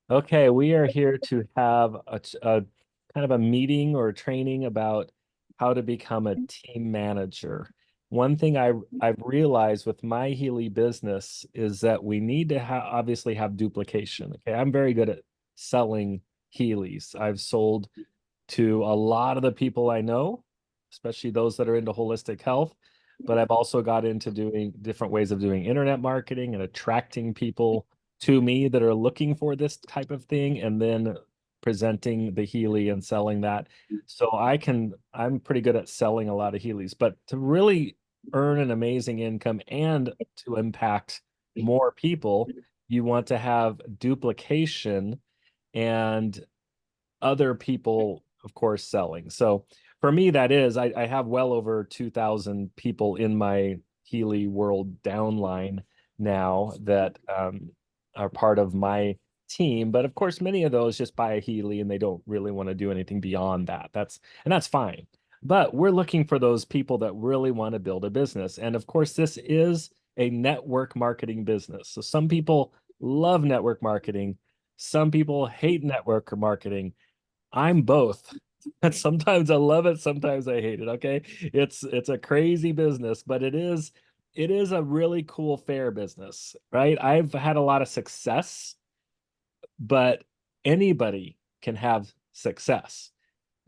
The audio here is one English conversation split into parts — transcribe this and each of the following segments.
Okay, we are here to have a kind of a meeting or training about how to become a team manager. One thing I've realized with my Healy business is that we need to obviously have duplication. Okay, I'm very good at selling Heelys. I've sold to a lot of the people I know, especially those that are into holistic health. But I've also got into doing different ways of doing internet marketing and attracting people to me that are looking for this type of thing and then presenting the Healy and selling that. So I'm pretty good at selling a lot of Heelys, but to really earn an amazing income and to impact more people, you want to have duplication and other people, of course, selling. So for me, that is, I have well over 2,000 people in my Healy World downline now that are part of my team. But of course, many of those just buy a Healy and they don't really want to do anything beyond that. That's fine. But we're looking for those people that really want to build a business. And of course, this is a network marketing business. So some people love network marketing. Some people hate network marketing. I'm both. And sometimes I love it, sometimes I hate it. Okay. It's a crazy business, but it is a really cool fair business, right? I've had a lot of success, but anybody can have success.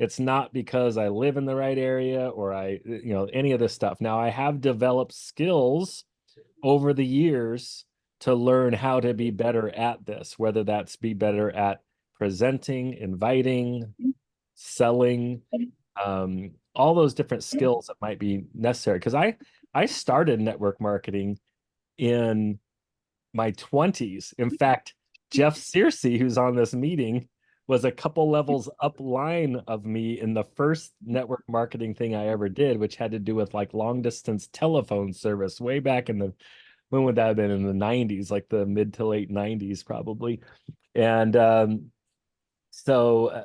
It's not because I live in the right area or any of this stuff. Now I have developed skills over the years to learn how to be better at this, whether that's be better at presenting, inviting, selling, all those different skills that might be necessary. Because I started network marketing in my 20s. In fact, Jeff Searcy, who's on this meeting, was a couple levels up line of me in the first network marketing thing I ever did, which had to do with like long distance telephone service way back in the when would that have been in the 90s, like the mid to late 90s probably. And so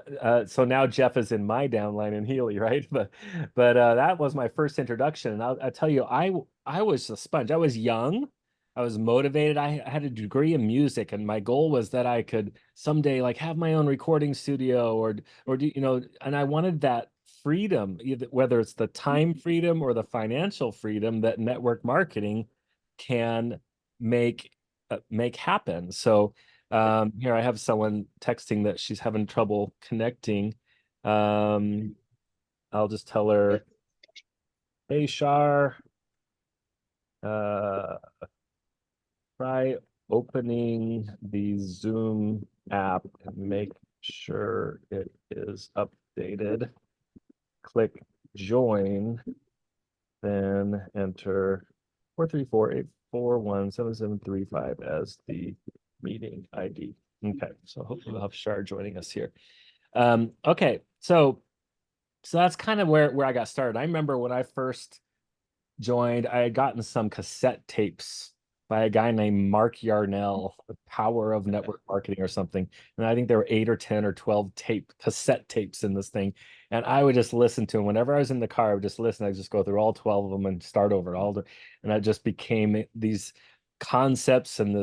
now Jeff is in my downline in Healy, right? But that was my first introduction, and I'll tell you, I was a sponge. I was young, I was motivated. I had a degree in music, and my goal was that I could someday like have my own recording studio or do and I wanted that freedom, either whether it's the time freedom or the financial freedom that network marketing can make make happen. So here I have someone texting that she's having trouble connecting. Um, I'll just tell her, hey, Shar, uh, try opening the Zoom app and make sure it is updated. Click join, then enter 434-841-7735 as the meeting ID. Okay, so hopefully we'll have Shar joining us here. Okay, so that's kind of where I got started. I remember when I first joined, I had gotten some cassette tapes by a guy named Mark Yarnell, The Power of Network Marketing or something. And I think there were 8 or 10 or 12 cassette tapes in this thing. And I would just listen to them. Whenever I was in the car, I would just listen. I'd just go through all 12 of them and start over and I just became these concepts and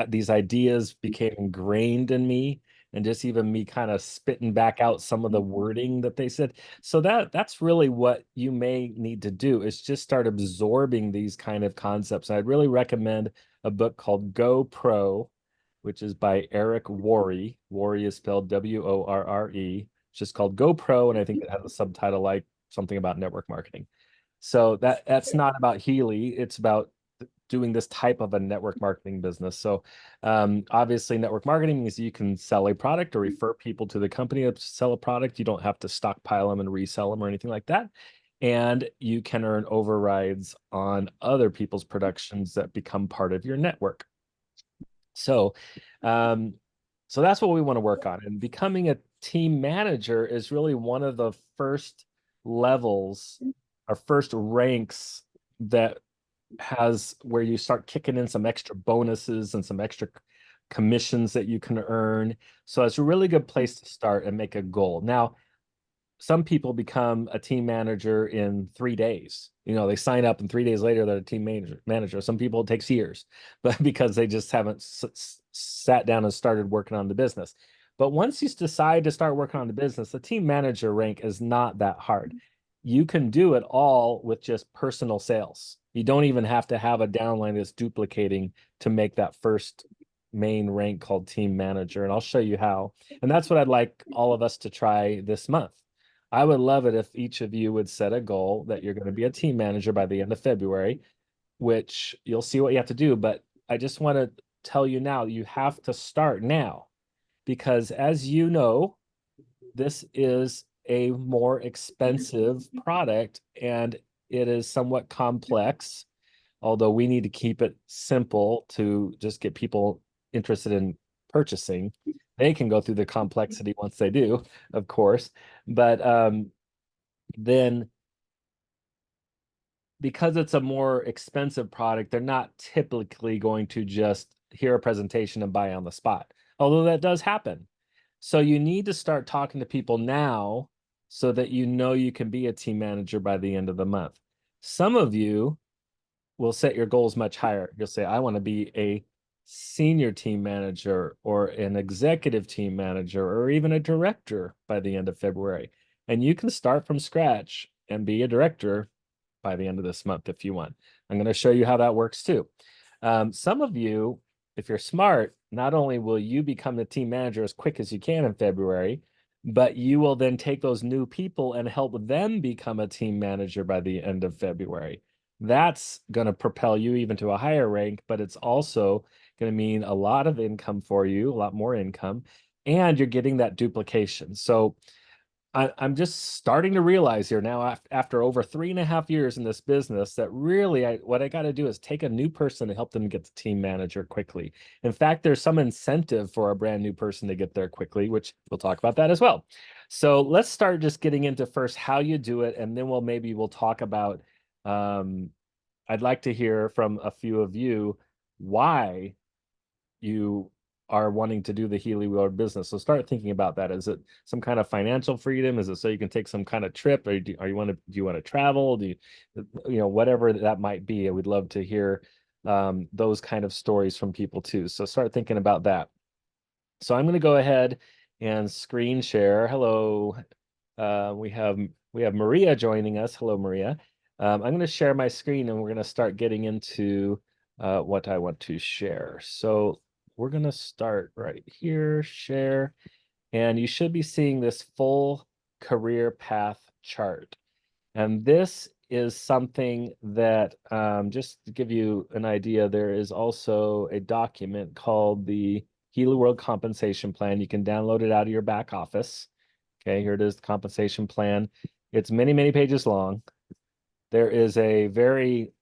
these ideas became ingrained in me. And just even me kind of spitting back out some of the wording that they said. So that's really what you may need to do is just start absorbing these kind of concepts. I'd really recommend a book called Go Pro, which is by Eric Worre. Worre is spelled Worre. It's just called Go Pro, and I think it has a subtitle like something about network marketing. So that's not about Healy. It's about doing this type of a network marketing business. So obviously network marketing means you can sell a product or refer people to the company to sell a product. You don't have to stockpile them and resell them or anything like that. And you can earn overrides on other people's productions that become part of your network. So um, so that's what we want to work on. And becoming a team manager is really one of the first levels or first ranks that has where you start kicking in some extra bonuses and some extra commissions that you can earn. So it's a really good place to start and make a goal. Now, some people become a team manager in 3 days. They sign up and 3 days later they're a team manager. Some people it takes years, but because they just haven't sat down and started working on the business. But once you decide to start working on the business, the team manager rank is not that hard. You can do it all with just personal sales. You don't even have to have a downline that's duplicating to make that first main rank called team manager. And I'll show you how. And that's what I'd like all of us to try this month. I would love it if each of you would set a goal that you're going to be a team manager by the end of February, which you'll see what you have to do. But I just want to tell you now, you have to start now, because as you know, this is a more expensive product and it is somewhat complex, although we need to keep it simple to just get people interested in purchasing. They can go through the complexity once they do, of course. But then because it's a more expensive product, they're not typically going to just hear a presentation and buy on the spot, although that does happen. So you need to start talking to people now so that you can be a team manager by the end of the month. Some of you will set your goals much higher. You'll say, I want to be a senior team manager or an executive team manager or even a director by the end of February. And you can start from scratch and be a director by the end of this month if you want. I'm going to show you how that works too. Some of you, if you're smart, not only will you become the team manager as quick as you can in February, but you will then take those new people and help them become a team manager by the end of February. That's going to propel you even to a higher rank, but it's also going to mean a lot of income for you, a lot more income, and you're getting that duplication. So I'm just starting to realize here now, after over 3.5 years in this business, that really what I got to do is take a new person and help them get to team manager quickly. In fact, there's some incentive for a brand new person to get there quickly, which we'll talk about that as well. So let's start just getting into first how you do it, and then we'll talk about, I'd like to hear from a few of you why you are wanting to do the Healy Wheeler business. So start thinking about that. Is it some kind of financial freedom? Is it so you can take some kind of trip, or do you want to travel? Whatever that might be? I would love to hear those kind of stories from people too. So start thinking about that. So I'm going to go ahead and screen share. Hello, we have Maria joining us. Hello, Maria. I'm going to share my screen and we're going to start getting into what I want to share. So we're going to start right here, share, and you should be seeing this full career path chart. And this is something that, just to give you an idea, there is also a document called the Healy World Compensation Plan. You can download it out of your back office. Okay, here it is, the compensation plan. It's many, many pages long. There is a very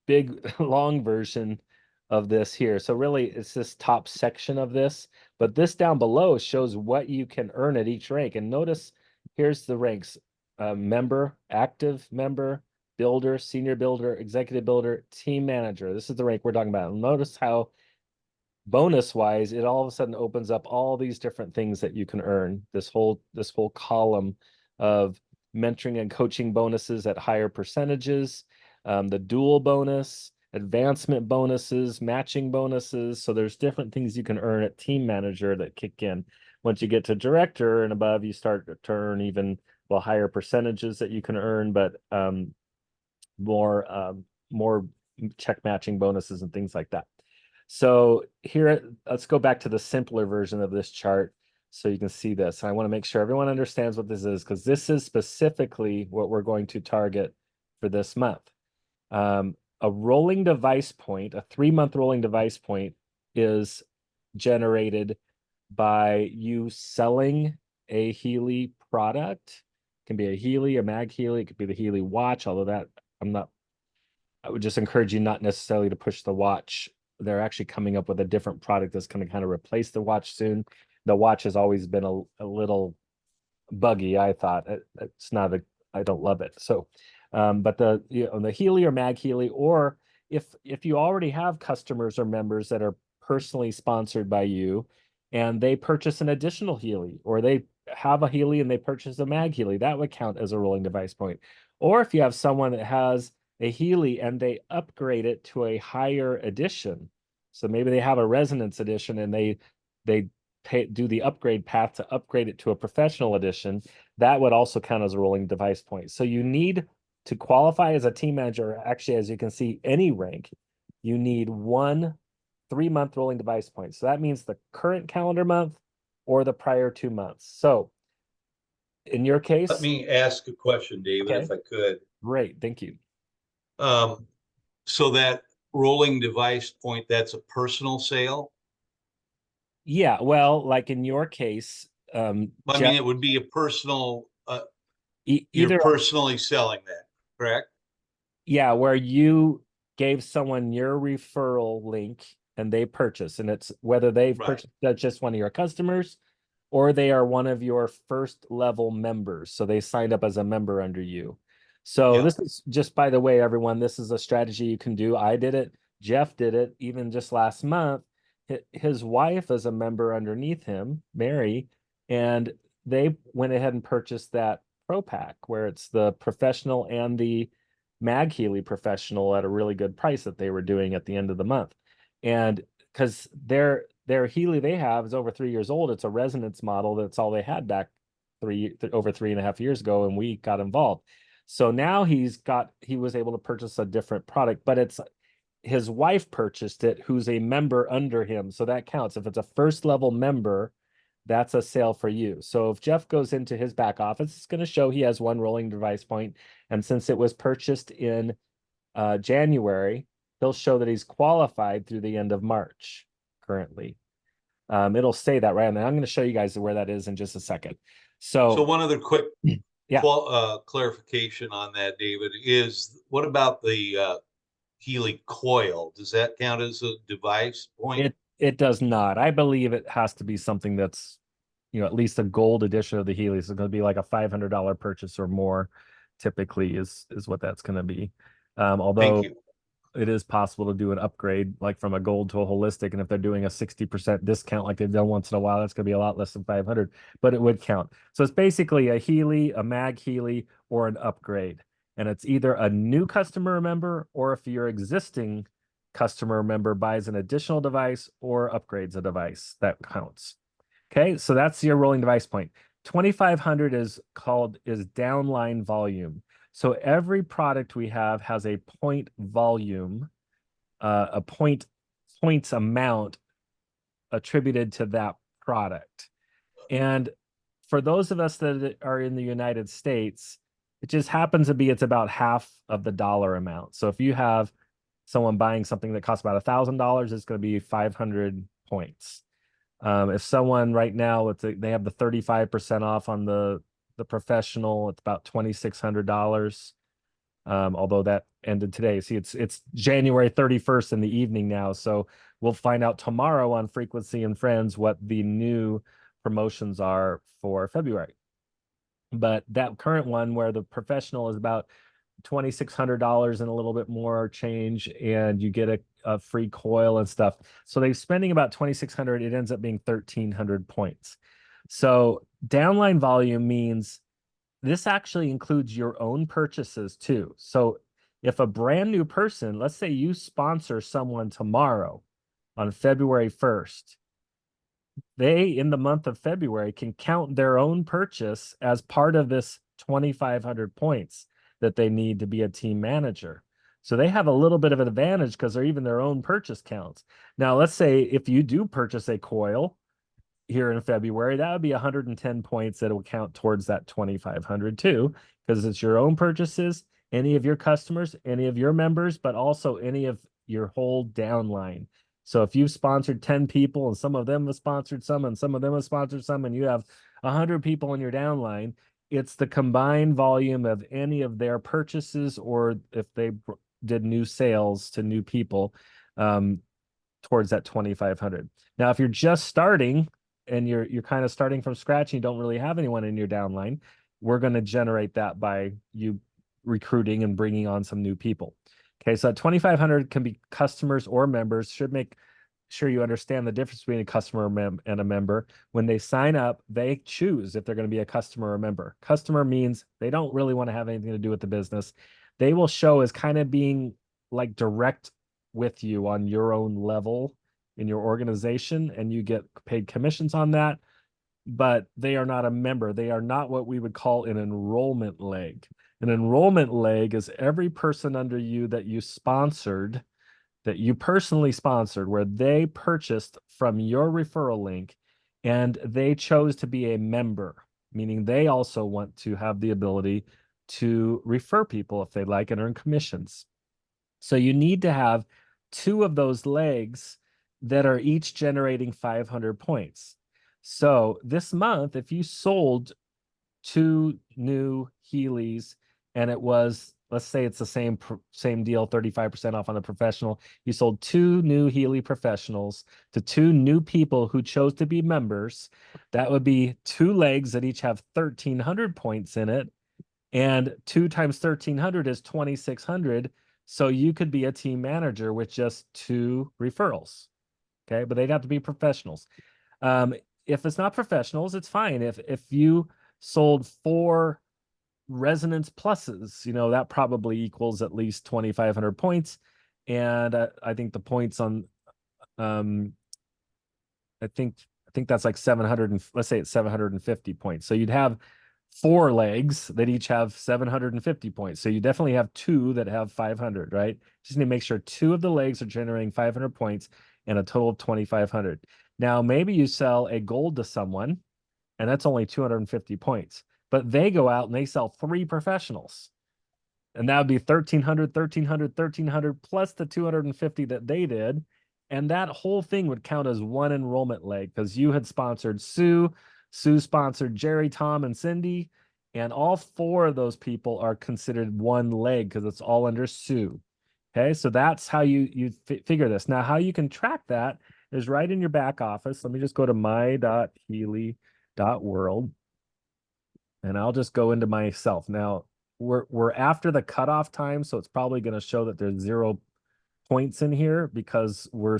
big, long version of this here. So really, it's this top section of this, but this down below shows what you can earn at each rank. And notice, here's the ranks: member, active member, builder, senior builder, executive builder, team manager. This is the rank we're talking about. Notice how bonus wise, it all of a sudden opens up all these different things that you can earn. This whole column of mentoring and coaching bonuses at higher percentages, the dual bonus, advancement bonuses, matching bonuses. So there's different things you can earn at team manager that kick in. Once you get to director and above, you start to earn even higher percentages that you can earn, but more check matching bonuses and things like that. So here, let's go back to the simpler version of this chart so you can see this. I want to make sure everyone understands what this is, because this is specifically what we're going to target for this month. A rolling device point, a 3-month rolling device point, is generated by you selling a Healy product. It can be a Healy, a Mag Healy, it could be the Healy watch, although that I would just encourage you not necessarily to push the watch. They're actually coming up with a different product that's going to kind of replace the watch soon. The watch has always been a little buggy, I thought. It's not I don't love it. So, but the Healy or Mag Healy, or if you already have customers or members that are personally sponsored by you and they purchase an additional Healy, or they have a Healy and they purchase a Mag Healy, that would count as a rolling device point. Or if you have someone that has a Healy and they upgrade it to a higher edition, so maybe they have a Resonance edition and they do the upgrade path to upgrade it to a professional edition, that would also count as a rolling device point. So you need to qualify as a team manager, actually, as you can see, any rank, you need 1 3-month rolling device point. So that means the current calendar month or the prior 2 months. So in your Let case, me ask a question, David, okay, if I could. great, thank you. Um, so that rolling device point, that's a personal sale? Yeah, well, like in your case, I Jeff, mean, it would be a personal, you're either, personally selling that, correct? yeah, where you gave someone your referral link and they purchase, and it's whether they've Right. purchased that just one of your customers or they are one of your first level members. So they signed up as a member under you. So Yeah. this is just, by the way, everyone, this is a strategy you can do. I did it. Jeff did it even just last month. His wife is a member underneath him, Mary, and they went ahead and purchased that Pro Pack where it's the professional and the Mag Healy professional at a really good price that they were doing at the end of the month. And because their Healy they have is over 3 years old. It's a Resonance model. That's all they had back over 3.5 years ago, and we got involved. So now he was able to purchase a different product, but it's his wife purchased it, who's a member under him. So that counts. If it's a first level member, that's a sale for you. So if Jeff goes into his back office, it's going to show he has 1 rolling device point. And since it was purchased in January, he'll show that he's qualified through the end of March currently. It'll say that right. And I'm going to show you guys where that is in just a second. So So one other quick yeah, clarification on that, David, is what about the Healy coil? Does that count as a device point? it does not. I believe it has to be something that's, at least a gold edition of the Healy. So it's going to be like a $500 purchase or more, typically is what that's going to be. Thank Although you. it is possible to do an upgrade like from a gold to a holistic, and if they're doing a 60% discount like they've done once in a while, that's going to be a lot less than 500, but it would count. So it's basically a Healy, a Mag Healy, or an upgrade, and it's either a new customer member, or if your existing customer member buys an additional device or upgrades a device, that counts. Okay, so that's your rolling device point. 2,500 is downline volume. So every product we have has a point volume, a points amount attributed to that product. And for those of us that are in the United States, it just happens to be it's about half of the dollar amount. So if you have someone buying something that costs about $1,000, it's going to be 500 points. If someone right now they have the 35% off on the professional, it's about $2,600. Although that ended today. See, it's January 31st in the evening now, so we'll find out tomorrow on Frequency and Friends what the new promotions are for February. But that current one where the professional is about $2,600 and a little bit more change, and you get a free coil and stuff. So they're spending about 2,600. It ends up being 1,300 points. So downline volume means this actually includes your own purchases too. So if a brand new person, let's say you sponsor someone tomorrow on February 1st, they in the month of February can count their own purchase as part of this 2,500 points that they need to be a team manager. So they have a little bit of an advantage because they're even their own purchase counts. Now, let's say if you do purchase a coil here in February, that would be 110 points that will count towards that 2,500 too, because it's your own purchases, any of your customers, any of your members, but also any of your whole downline. So if you've sponsored 10 people and some of them have sponsored some and some of them have sponsored some, and you have 100 people in your downline, it's the combined volume of any of their purchases, or if they did new sales to new people, towards that 2,500. Now, if you're just starting and you're kind of starting from scratch and you don't really have anyone in your downline, we're going to generate that by you recruiting and bringing on some new people. Okay, so that 2,500 can be customers or members, should make sure you understand the difference between a customer and a member. When they sign up, they choose if they're going to be a customer or a member. Customer means they don't really want to have anything to do with the business. They will show as kind of being like direct with you on your own level in your organization, and you get paid commissions on that. But they are not a member. They are not what we would call an enrollment leg. An enrollment leg is every person under you that you sponsored, that you personally sponsored, where they purchased from your referral link and they chose to be a member, meaning they also want to have the ability to refer people if they like and earn commissions. So you need to have two of those legs that are each generating 500 points. So this month, if you sold two new Heelys and it was, let's say it's the same deal, 35% off on the professional. You sold two new Healy professionals to two new people who chose to be members. That would be two legs that each have 1,300 points in it. And 2 times 1,300 is 2,600. So you could be a team manager with just two referrals. Okay. But they'd have to be professionals. If it's not professionals, it's fine. If you sold 4 resonance pluses, that probably equals at least 2,500 points. And I think the points on, I think that's like 700, and let's say it's 750 points. So you'd have 4 legs that each have 750 points. So you definitely have 2 that have 500, right? Just need to make sure 2 of the legs are generating 500 points and a total of 2,500. Now, maybe you sell a gold to someone and that's only 250 points, but they go out and they sell 3 professionals. And that would be 1,300, 1,300, 1,300 plus the 250 that they did. And that whole thing would count as one enrollment leg because you had sponsored Sue. Sue sponsored Jerry, Tom, and Cindy. And all 4 of those people are considered one leg because it's all under Sue. Okay, so that's how you figure this. Now, how you can track that is right in your back office. Let me just go to my.healy.world. And I'll just go into myself. Now, we're after the cutoff time, so it's probably going to show that there's 0 points in here because we're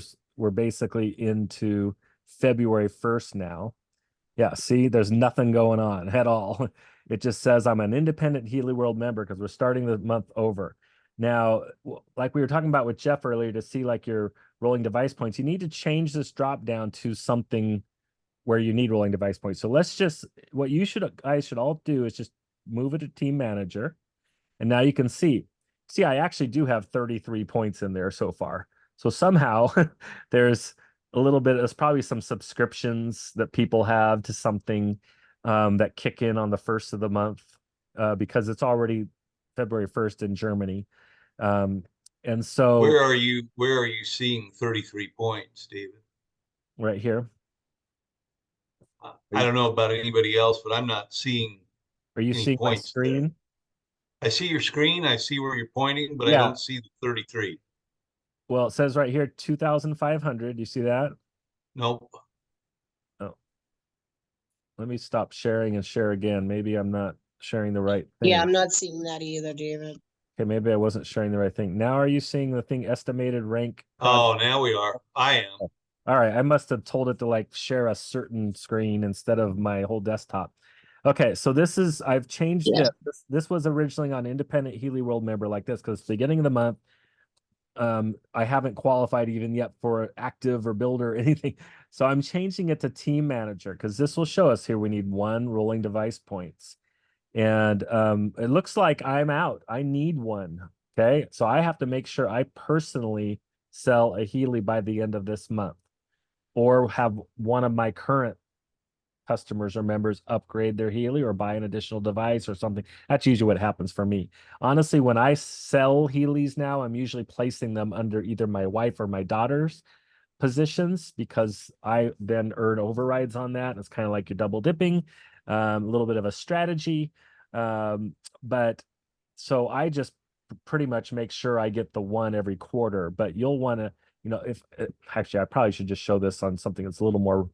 basically into February 1st now. Yeah, see, there's nothing going on at all. It just says I'm an independent Healy World member because we're starting the month over. Now, like we were talking about with Jeff earlier, to see like your rolling device points, you need to change this drop down to something where you need rolling device points. So let's just, what you guys should all do is just move it to team manager. And now you can see, I actually do have 33 points in there so far. So somehow there's there's probably some subscriptions that people have to something that kick in on the 1st of the month because it's already February 1st in Germany. And so Where are you seeing 33 points, David? right here. I don't know about anybody else, but I'm not seeing Are you any seeing my points there. screen? I see your screen, I see where you're pointing, but I Yeah. don't see the 33. Well, it says right here 2,500. You see that? Nope. Oh, let me stop sharing and share again. Maybe I'm not sharing the right thing. Yeah, I'm not seeing that either, David. Okay, maybe I wasn't sharing the right thing. Now, are you seeing the thing estimated rank? Oh, now we are. I am. All right, I must have told it to like share a certain screen instead of my whole desktop. Okay, so I've changed Yeah. it. This was originally on independent Healy World member like this because beginning of the month, I haven't qualified even yet for active or builder or anything. So I'm changing it to team manager because this will show us here we need 1 rolling device points. And it looks like I'm out. I need 1. Okay. So I have to make sure I personally sell a Healy by the end of this month or have one of my current customers or members upgrade their Healy or buy an additional device or something. That's usually what happens for me. Honestly, when I sell Healys now, I'm usually placing them under either my wife or my daughter's positions because I then earn overrides on that. It's kind of like you're double dipping, a little bit of a strategy. But so I just pretty much make sure I get the 1 every quarter, but you'll want to, if actually, I probably should just show this on something that's a little more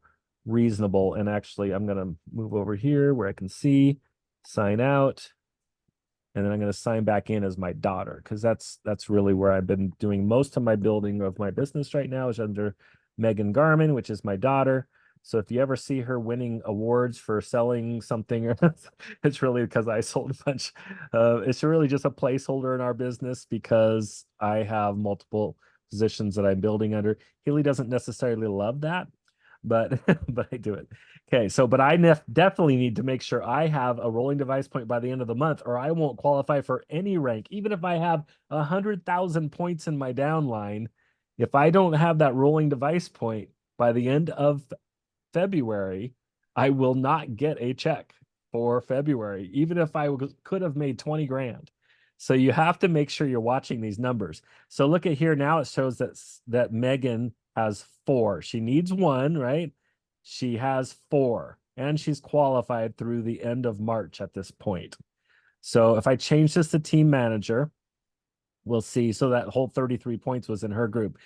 reasonable. And actually, I'm going to move over here where I can see, sign out. And then I'm going to sign back in as my daughter because that's really where I've been doing most of my building of my business right now is under Megan Garmin, which is my daughter. So if you ever see her winning awards for selling something, it's really because I sold a bunch. It's really just a placeholder in our business because I have multiple positions that I'm building under. Healy doesn't necessarily love that, but but I do it. Okay, so but I definitely need to make sure I have a rolling device point by the end of the month, or I won't qualify for any rank, even if I have 100,000 points in my downline. If I don't have that rolling device point by the end of February, I will not get a check for February, even if I could have made 20 grand. So you have to make sure you're watching these numbers. So look at here now, it shows that Megan has 4. She needs 1, right? She has 4, and she's qualified through the end of March at this point. So if I change this to team manager, we'll see. So that whole 33 points was in her group.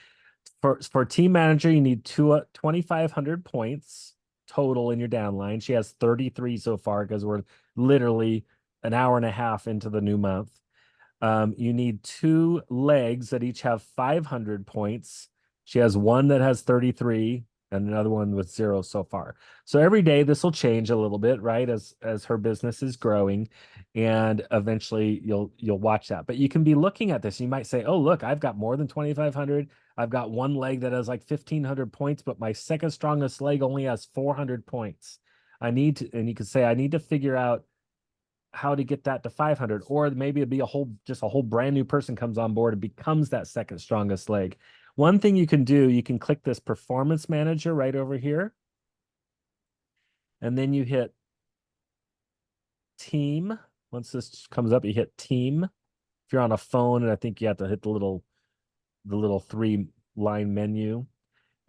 For team manager, you need 2,500 points total in your downline. She has 33 so far because we're literally an hour and a half into the new month. You need 2 legs that each have 500 points. She has 1 that has 33 and another one with 0 so far. So every day this will change a little bit, right? As her business is growing, and eventually you'll watch that. But you can be looking at this. You might say, "Oh, look, I've got more than 2,500. I've got 1 leg that has like 1,500 points, but my second strongest leg only has 400 points. I need to," and you could say, "I need to figure out how to get that to 500," or maybe it'd be a whole brand new person comes on board and becomes that second strongest leg. One thing you can do, you can click this performance manager right over here, and then you hit team. Once this comes up, you hit team. If you're on a phone, and I think you have to hit the little 3-line menu,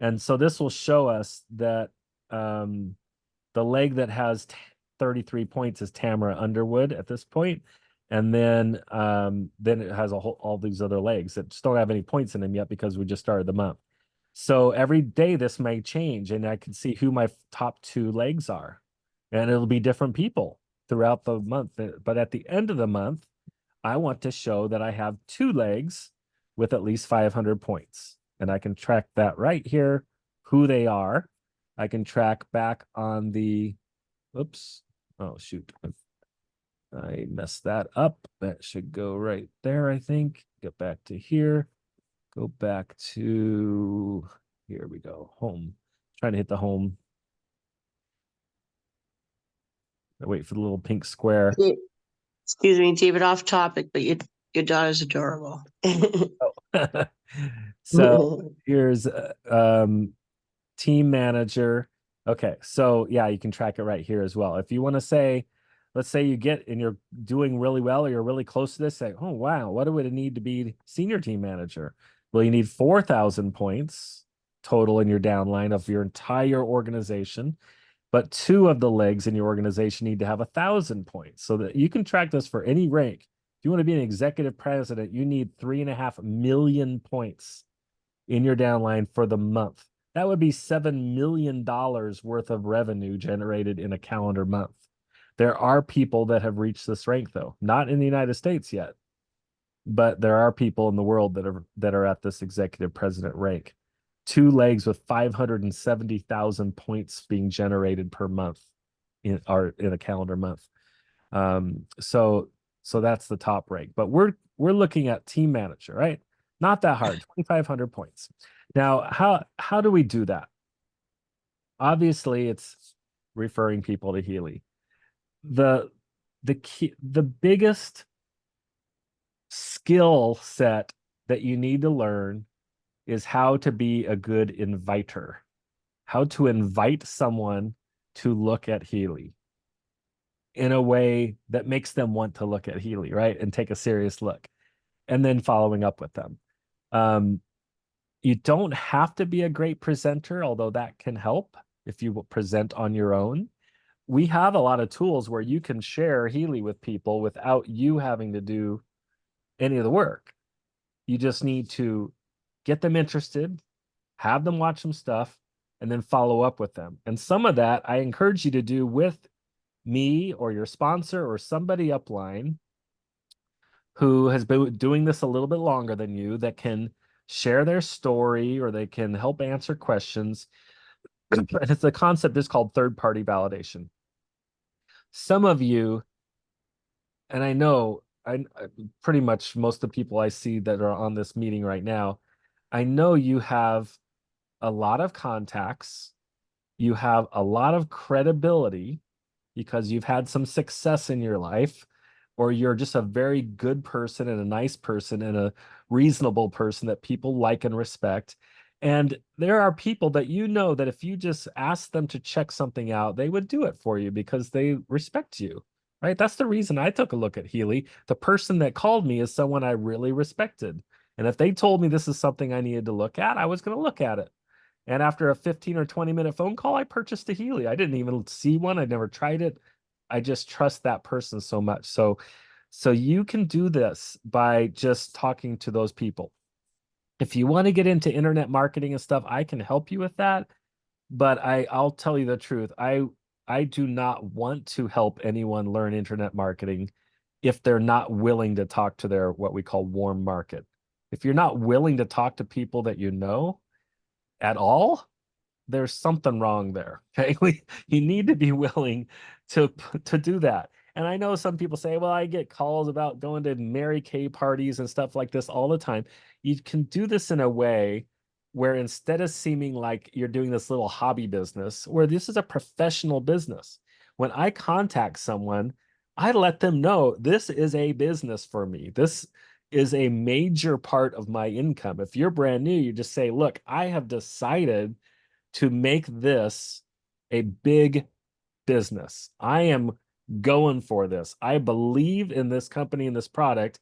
and so this will show us that the leg that has 33 points is Tamara Underwood at this point. And then it has all these other legs that just don't have any points in them yet because we just started the month. So every day this may change, and I can see who my top 2 legs are, and it'll be different people throughout the month. But at the end of the month, I want to show that I have 2 legs with at least 500 points, and I can track that right here, who they are. I can track back on the, oops, oh shoot, I messed that up. That should go right there, I think. Get back to here, go back to, here we go, home. Trying to hit the home. I wait for the little pink square. Excuse me, David, off topic, but your daughter's adorable. So here's team manager. Okay, so yeah, you can track it right here as well. If you want to say, let's say you get and you're doing really well, or you're really close to this, say, "Oh wow, what would it need to be senior team manager?" Well, you need 4,000 points total in your downline of your entire organization, but 2 of the legs in your organization need to have 1,000 points, so that you can track this for any rank. If you want to be an executive president, you need 3.5 million points in your downline for the month. That would be $7 million worth of revenue generated in a calendar month. There are people that have reached this rank, though, not in the United States yet, but there are people in the world that are at this executive president rank. 2 legs with 570,000 points being generated per month in a calendar month. So that's the top rank. But we're looking at team manager, right? Not that hard, 2,500 points. Now, how do we do that? Obviously, it's referring people to Healy. The biggest skill set that you need to learn is how to be a good inviter, how to invite someone to look at Healy in a way that makes them want to look at Healy, right? And take a serious look, and then following up with them. You don't have to be a great presenter, although that can help if you present on your own. We have a lot of tools where you can share Healy with people without you having to do any of the work. You just need to get them interested, have them watch some stuff, and then follow up with them. And some of that I encourage you to do with me or your sponsor or somebody upline who has been doing this a little bit longer than you, that can share their story, or they can help answer questions. And it's the concept is called third-party validation. Some of you, and I know pretty much most of the people I see that are on this meeting right now, I know you have a lot of contacts, you have a lot of credibility because you've had some success in your life, or you're just a very good person and a nice person and a reasonable person that people like and respect. And there are people that you know that if you just ask them to check something out, they would do it for you because they respect you, right? That's the reason I took a look at Healy. The person that called me is someone I really respected. And if they told me this is something I needed to look at, I was going to look at it. And after a 15 or 20-minute phone call, I purchased a Healy. I didn't even see one. I'd never tried it. I just trust that person so much. So you can do this by just talking to those people. If you want to get into internet marketing and stuff, I can help you with that. But I'll tell you the truth. I do not want to help anyone learn internet marketing if they're not willing to talk to their what we call warm market. If you're not willing to talk to people that you know at all, there's something wrong there. Okay. You need to be willing to do that. And I know some people say, well, I get calls about going to Mary Kay parties and stuff like this all the time. You can do this in a way where instead of seeming like you're doing this little hobby business, where this is a professional business. When I contact someone, I let them know this is a business for me. This is a major part of my income. If you're brand new, you just say, look, I have decided to make this a big business. I am going for this. I believe in this company and this product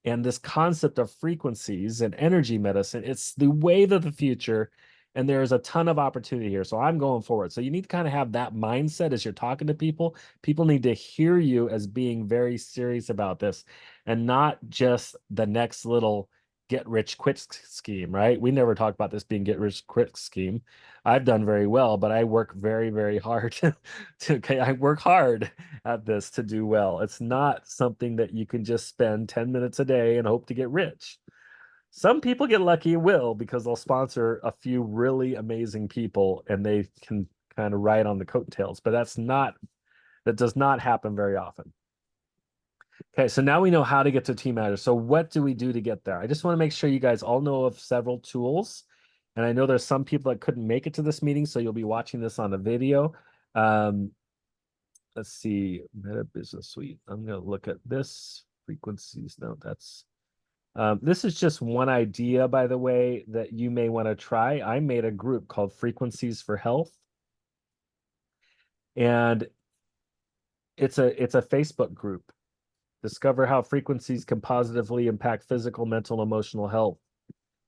and this concept of frequencies and energy medicine. It's the wave of the future. And there's a ton of opportunity here. So I'm going forward. So you need to kind of have that mindset as you're talking to people. People need to hear you as being very serious about this and not just the next little get rich quick scheme, right? We never talk about this being get rich quick scheme. I've done very well, but I work very, very hard I work hard at this to do well. It's not something that you can just spend 10 minutes a day and hope to get rich. Some people get lucky and will because they'll sponsor a few really amazing people and they can kind of ride on the coattails, but that does not happen very often. Okay, so now we know how to get to team manager. So what do we do to get there? I just want to make sure you guys all know of several tools. And I know there's some people that couldn't make it to this meeting, so you'll be watching this on a video. Let's see, Meta Business Suite. I'm going to look at this. Frequencies. No, that's... this is just one idea, by the way, that you may want to try. I made a group called Frequencies for Health. And it's a Facebook group. Discover how frequencies can positively impact physical, mental, emotional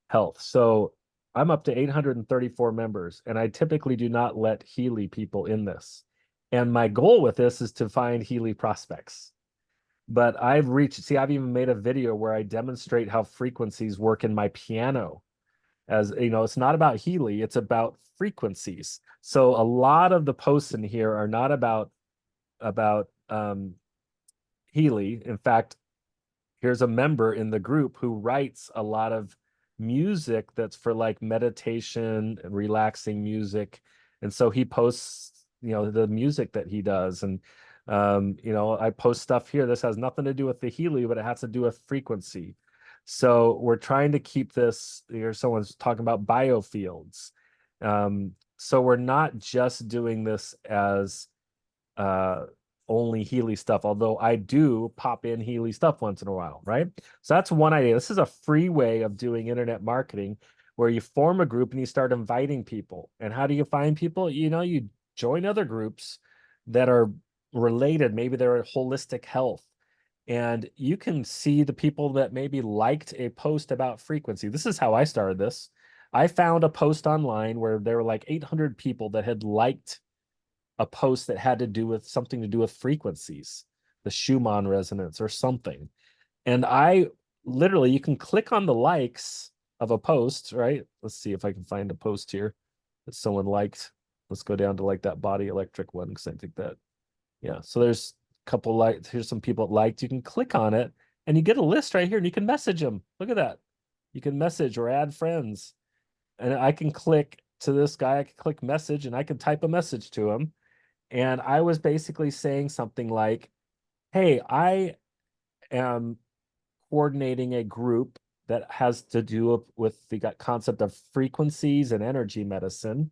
health. So I'm up to 834 members, and I typically do not let Healy people in this. And my goal with this is to find Healy prospects. But I've even made a video where I demonstrate how frequencies work in my piano. As you know, it's not about Healy, it's about frequencies. So a lot of the posts in here are not about Healy. In fact, here's a member in the group who writes a lot of music that's for like meditation and relaxing music. And so he posts, the music that he does. And, I post stuff here. This has nothing to do with the Healy, but it has to do with frequency. So we're trying to keep this here. Someone's talking about biofields. So we're not just doing this as, only Healy stuff, although I do pop in Healy stuff once in a while, right? So that's one idea. This is a free way of doing internet marketing where you form a group and you start inviting people. And how do you find people? You join other groups that are related. Maybe they're holistic health. And you can see the people that maybe liked a post about frequency. This is how I started this. I found a post online where there were like 800 people that had liked a post that had to do with something to do with frequencies, the Schumann resonance or something. And you can click on the likes of a post, right? Let's see if I can find a post here that someone liked. Let's go down to like that body electric one, because I think that, yeah. So there's a couple likes. Here's some people that liked. You can click on it and you get a list right here and you can message them. Look at that. You can message or add friends. And I can click to this guy, I can click message and I can type a message to him. And I was basically saying something like, hey, I am coordinating a group that has to do with the concept of frequencies and energy medicine.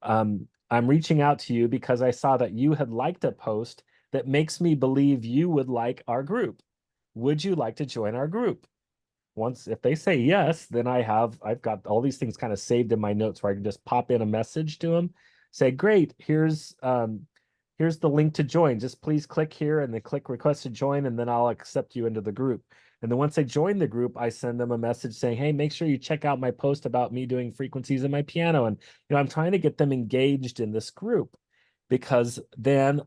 I'm reaching out to you because I saw that you had liked a post that makes me believe you would like our group. Would you like to join our group? Once, if they say yes, then I've got all these things kind of saved in my notes where I can just pop in a message to them, say, great, here's the link to join. Just please click here and then click request to join, and then I'll accept you into the group. And then once they join the group, I send them a message saying, hey, make sure you check out my post about me doing frequencies in my piano. And I'm trying to get them engaged in this group because then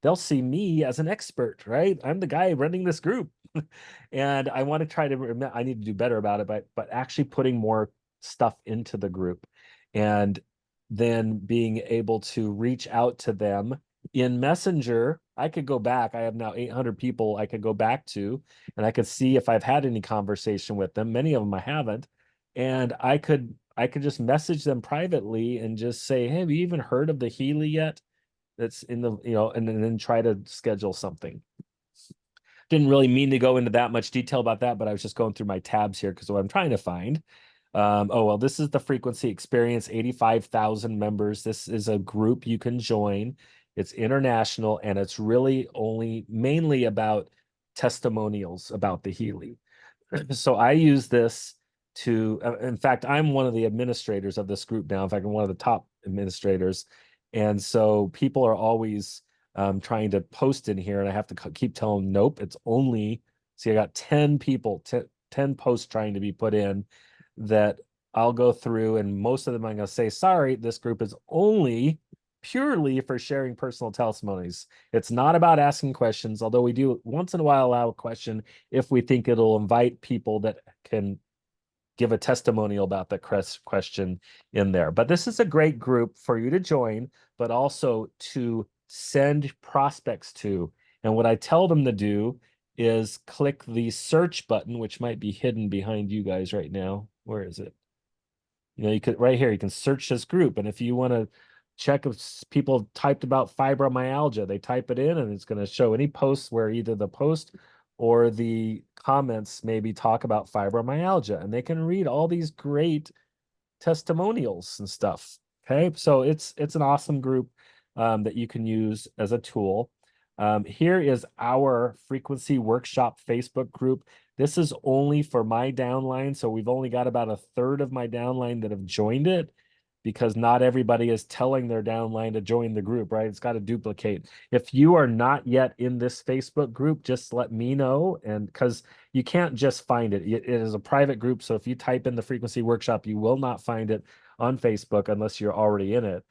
they'll see me as an expert, right? I'm the guy running this group. And I want to try to I need to do better about it, but actually putting more stuff into the group and then being able to reach out to them in Messenger. I could go back. I have now 800 people I could go back to, and I could see if I've had any conversation with them. Many of them I haven't. And I could just message them privately and just say, hey, have you even heard of the Healy yet? That's in the, and then try to schedule something. Didn't really mean to go into that much detail about that, but I was just going through my tabs here because what I'm trying to find. Oh, well, this is the Frequency Experience, 85,000 members. This is a group you can join. It's international, and it's really mainly about testimonials about the Healy. So I use this to, in fact, I'm one of the administrators of this group now. In fact, I'm one of the top administrators. And so people are always trying to post in here, and I have to keep telling them, nope, it's only, see, I got 10 people, 10 posts trying to be put in that I'll go through, and most of them I'm going to say, sorry, this group is only purely for sharing personal testimonies. It's not about asking questions, although we do once in a while allow a question if we think it'll invite people that can give a testimonial about the question in there. But this is a great group for you to join, but also to send prospects to. And what I tell them to do is click the search button, which might be hidden behind you guys right now. Where is it? You could right here, you can search this group. And if you want to check if people typed about fibromyalgia, they type it in and it's going to show any posts where either the post or the comments maybe talk about fibromyalgia, and they can read all these great testimonials and stuff. Okay, so it's an awesome group that you can use as a tool. Here is our Frequency Workshop Facebook group. This is only for my downline, so we've only got about a third of my downline that have joined it, because not everybody is telling their downline to join the group, right? It's got to duplicate. If you are not yet in this Facebook group, just let me know, and because you can't just find it. It is a private group, so if you type in the Frequency Workshop, you will not find it on Facebook unless you're already in it.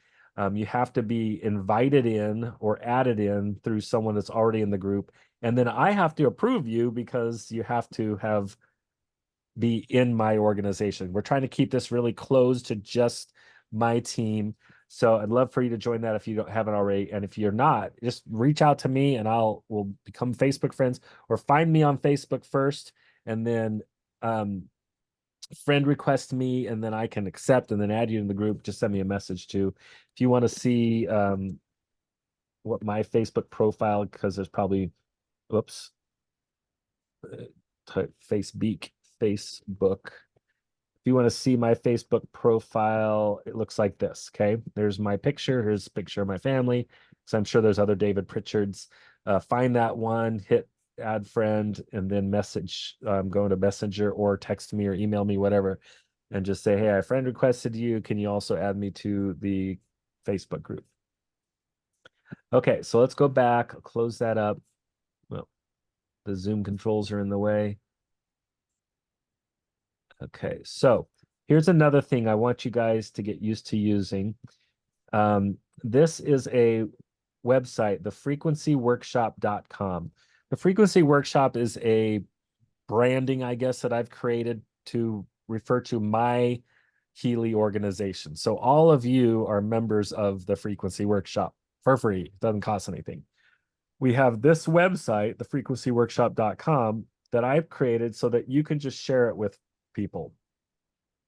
You have to be invited in or added in through someone that's already in the group. And then I have to approve you because you have to be in my organization. We're trying to keep this really closed to just my team. So I'd love for you to join that if you haven't already. And if you're not, just reach out to me and we'll become Facebook friends, or find me on Facebook first and then friend request me, and then I can accept and then add you in the group. Just send me a message too. If you want to see what my Facebook profile, because there's probably, whoops, Facebook. If you want to see my Facebook profile, it looks like this. Okay, there's my picture. Here's a picture of my family. So I'm sure there's other David Pritchards. Find that one, hit add friend, and then message. Go into Messenger or text me or email me, whatever, and just say, hey, I friend requested you. Can you also add me to the Facebook group? Okay, so let's go back, close that up. Well, the Zoom controls are in the way. Okay, so here's another thing I want you guys to get used to using. This is a website, thefrequencyworkshop.com. The Frequency Workshop is a branding, I guess, that I've created to refer to my Healy organization. So all of you are members of the Frequency Workshop for free. It doesn't cost anything. We have this website, thefrequencyworkshop.com, that I've created so that you can just share it with people.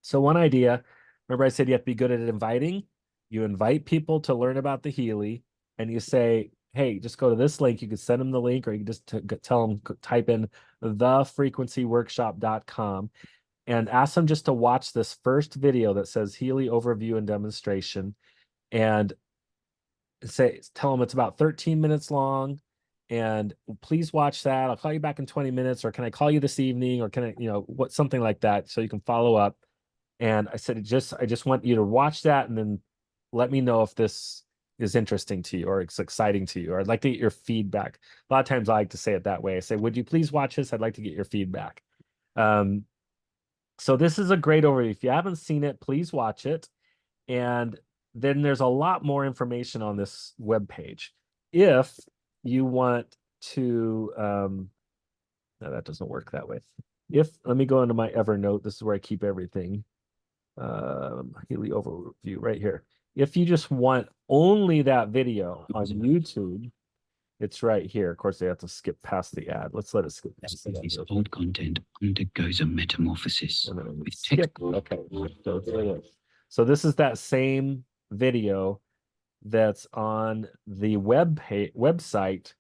So one idea, remember I said you have to be good at inviting? You invite people to learn about the Healy, and you say, hey, just go to this link. You can send them the link, or you can just tell them, type in thefrequencyworkshop.com and ask them just to watch this first video that says Healy overview and demonstration, and tell them it's about 13 minutes long, and please watch that. I'll call you back in 20 minutes, or can I call you this evening, or can I, something like that, so you can follow up. And I said, I just want you to watch that and then let me know if this is interesting to you or it's exciting to you, or I'd like to get your feedback. A lot of times I like to say it that way. I say, would you please watch this? I'd like to get your feedback. So this is a great overview. If you haven't seen it, please watch it. And then there's a lot more information on this webpage. If you want to, no, that doesn't work that way. Let me go into my Evernote. This is where I keep everything. Healy overview right here. If you just want only that video on YouTube, it's right here. Of course, they have to skip past the ad. Let's let it skip past the ad. Old content undergoes a metamorphosis. With Skip. Okay. So this is that same video that's on the website,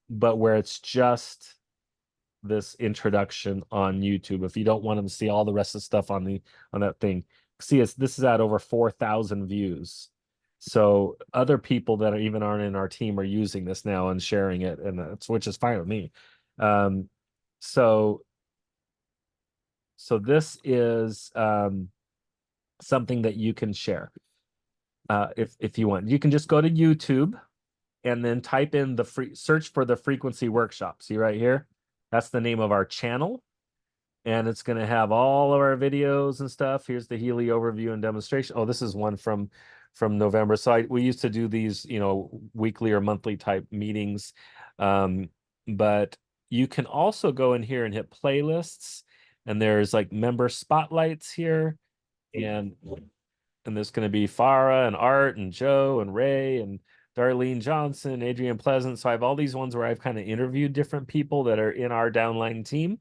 but where it's just this introduction on YouTube. If you don't want them to see all the rest of the stuff on that thing, see, this is at over 4,000 views. So other people that aren't in our team are using this now and sharing it, and which is fine with me. So this is something that you can share if you want. You can just go to YouTube and then type in search for the Frequency Workshop. See right here? That's the name of our channel. And it's going to have all of our videos and stuff. Here's the Healy overview and demonstration. Oh, this is one from November. So we used to do these, weekly or monthly type meetings. But you can also go in here and hit playlists, and there's like member spotlights here. And there's going to be Farah and Art and Joe and Ray and Darlene Johnson, Adrienne Pleasant. So I have all these ones where I've kind of interviewed different people that are in our downline team.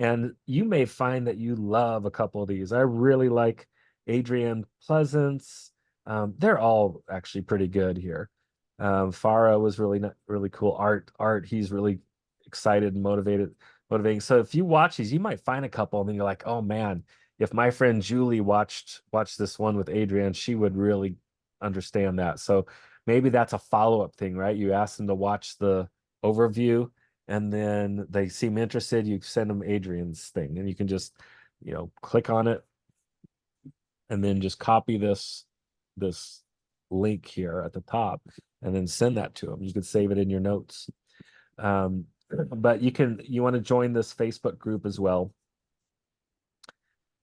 And you may find that you love a couple of these. I really like Adrienne Pleasant's. They're all actually pretty good here. Farah was really cool. Art, he's really excited and motivating. So if you watch these, you might find a couple and then you're like, oh man, if my friend Julie watched this one with Adrienne, she would really understand that. So maybe that's a follow-up thing, right? You ask them to watch the overview, and then they seem interested, you send them Adrienne's thing, and you can just, click on it and then just copy this link here at the top and then send that to them. You could save it in your notes. But you want to join this Facebook group as well.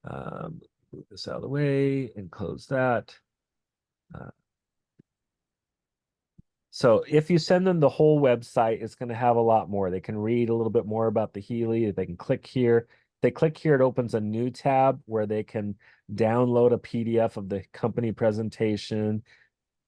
Move this out of the way and close that. So if you send them the whole website, it's going to have a lot more. They can read a little bit more about the Healy. They can click here. If they click here, it opens a new tab where they can download a PDF of the company presentation,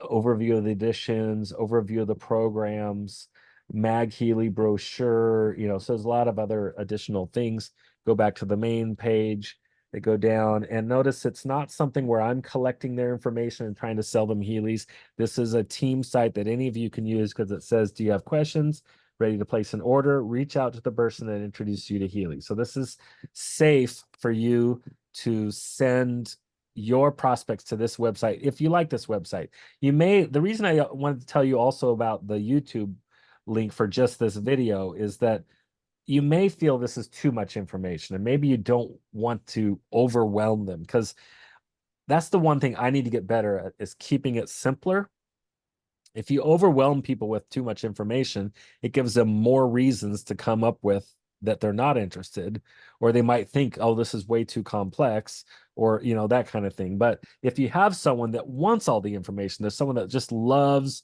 overview of the editions, overview of the programs, Mag Healy brochure, so there's a lot of other additional things. Go back to the main page. They go down, and notice it's not something where I'm collecting their information and trying to sell them Healys. This is a team site that any of you can use, because it says, do you have questions? Ready to place an order? Reach out to the person that introduced you to Healy. So this is safe for you to send your prospects to this website. If you like this website, the reason I wanted to tell you also about the YouTube link for just this video is that you may feel this is too much information, and maybe you don't want to overwhelm them, because that's the one thing I need to get better at, is keeping it simpler. If you overwhelm people with too much information, it gives them more reasons to come up with that they're not interested, or they might think, oh, this is way too complex, or that kind of thing. But if you have someone that wants all the information, there's someone that just loves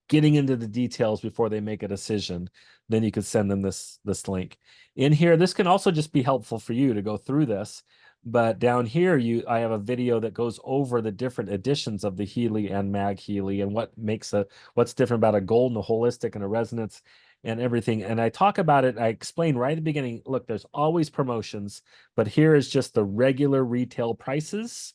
getting into the details before they make a decision, then you could send them this link. In here, this can also just be helpful for you to go through this. But down here, I have a video that goes over the different editions of the Healy and Mag Healy, and what's different about a gold and a holistic and a resonance. and everything. And I talk about it. I explain right at the beginning, look, there's always promotions, but here is just the regular retail prices.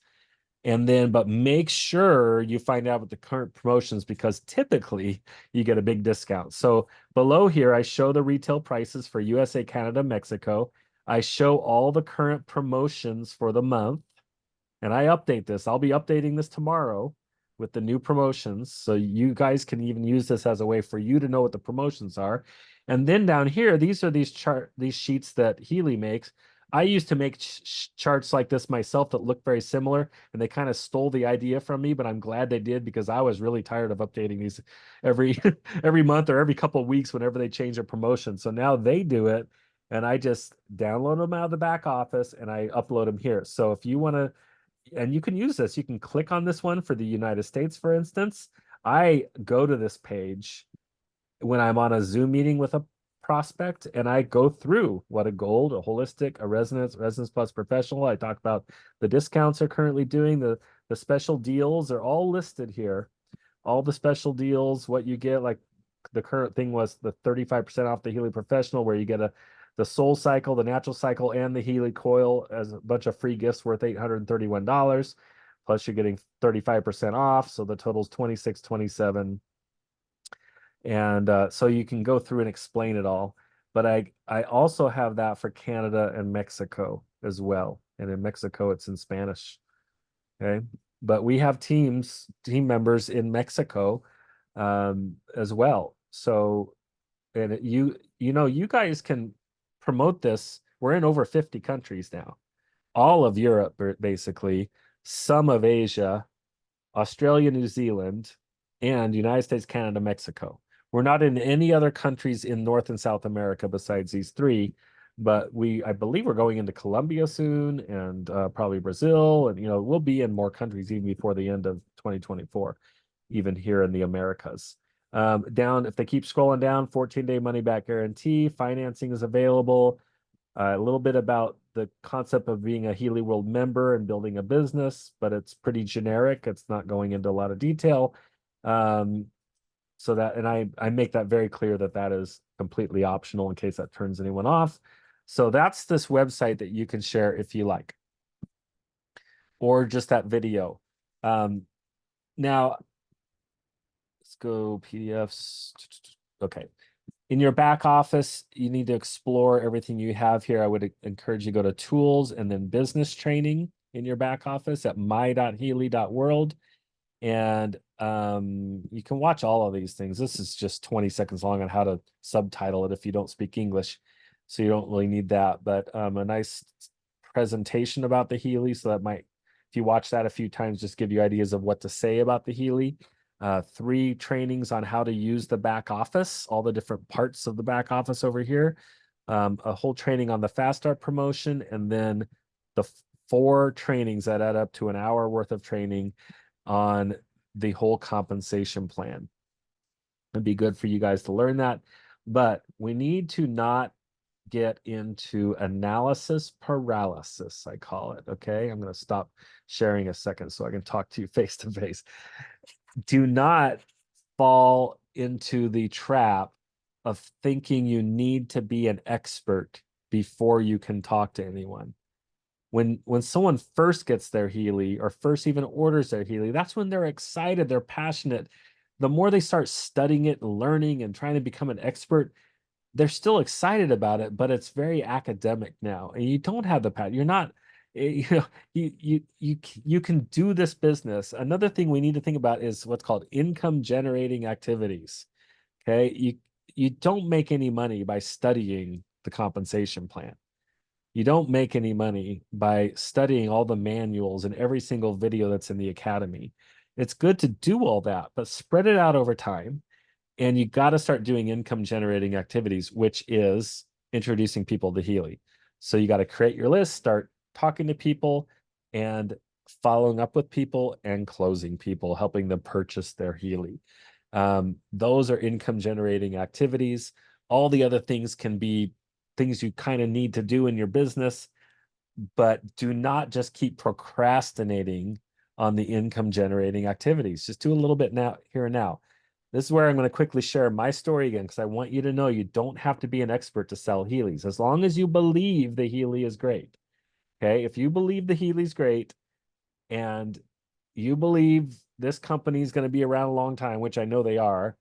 And then, but make sure you find out what the current promotions, because typically you get a big discount. So below here, I show the retail prices for USA, Canada, Mexico. I show all the current promotions for the month, and I update this. I'll be updating this tomorrow with the new promotions. So you guys can even use this as a way for you to know what the promotions are. And then down here, these are these sheets that Healy makes. I used to make charts like this myself that look very similar, and they kind of stole the idea from me, but I'm glad they did, because I was really tired of updating these every every month or every couple of weeks whenever they change their promotion. So now they do it, and I just download them out of the back office and I upload them here. So if you want to, and you can use this, you can click on this one for the United States, for instance. I go to this page when I'm on a Zoom meeting with a prospect, and I go through what a gold, a holistic, a residence plus professional. I talk about the discounts are currently doing, the special deals are all listed here. All the special deals, what you get, like the current thing was the 35% off the Healy Professional, where you get the Soul Cycle, the Natural Cycle, and the Healy Coil as a bunch of free gifts worth $831. Plus you're getting 35% off. So the total's $26.27. And so you can go through and explain it all. But I also have that for Canada and Mexico as well. And in Mexico, it's in Spanish. Okay. But we have team members in Mexico as well. So, and you know, you guys can promote this. We're in over 50 countries now. All of Europe, basically, some of Asia, Australia, New Zealand, and United States, Canada, Mexico. We're not in any other countries in North and South America besides these three, but I believe we're going into Colombia soon, and probably Brazil, and we'll be in more countries even before the end of 2024, even here in the Americas. Down, if they keep scrolling down, 14-day money back guarantee, financing is available. A little bit about the concept of being a Healy World member and building a business, but it's pretty generic. It's not going into a lot of detail. So that, and I make that very clear that is completely optional in case that turns anyone off. So that's this website that you can share if you like, or just that video. Now let's go PDFs. Okay. In your back office, you need to explore everything you have here. I would encourage you to go to tools and then business training in your back office at my.healy.world. And you can watch all of these things. This is just 20 seconds long on how to subtitle it if you don't speak English. So you don't really need that, but a nice presentation about the Healy. So that might, if you watch that a few times, just give you ideas of what to say about the Healy. 3 trainings on how to use the back office, all the different parts of the back office over here. A whole training on the Fast Start promotion, and then the 4 trainings that add up to an hour worth of training on the whole compensation plan. It'd be good for you guys to learn that, but we need to not get into analysis paralysis, I call it. Okay, I'm going to stop sharing a second so I can talk to you face to face. Do not fall into the trap of thinking you need to be an expert before you can talk to anyone. When someone first gets their Healy, or first even orders their Healy, that's when they're excited, they're passionate. The more they start studying it and learning and trying to become an expert, they're still excited about it, but it's very academic now, and you don't have the passion. You're not, you can do this business. Another thing we need to think about is what's called income generating activities. Okay, you don't make any money by studying the compensation plan. You don't make any money by studying all the manuals and every single video that's in the academy. It's good to do all that, but spread it out over time. And you got to start doing income generating activities, which is introducing people to Healy. So you got to create your list, start talking to people, and following up with people and closing people, helping them purchase their Healy. Those are income generating activities. All the other things can be things you kind of need to do in your business, but do not just keep procrastinating on the income generating activities. Just do a little bit now, here and now. This is where I'm going to quickly share my story again, because I want you to know you don't have to be an expert to sell Heelys, as long as you believe the Healy is great. Okay, if you believe the Healy's great and you believe this company is going to be around a long time, which I know they are,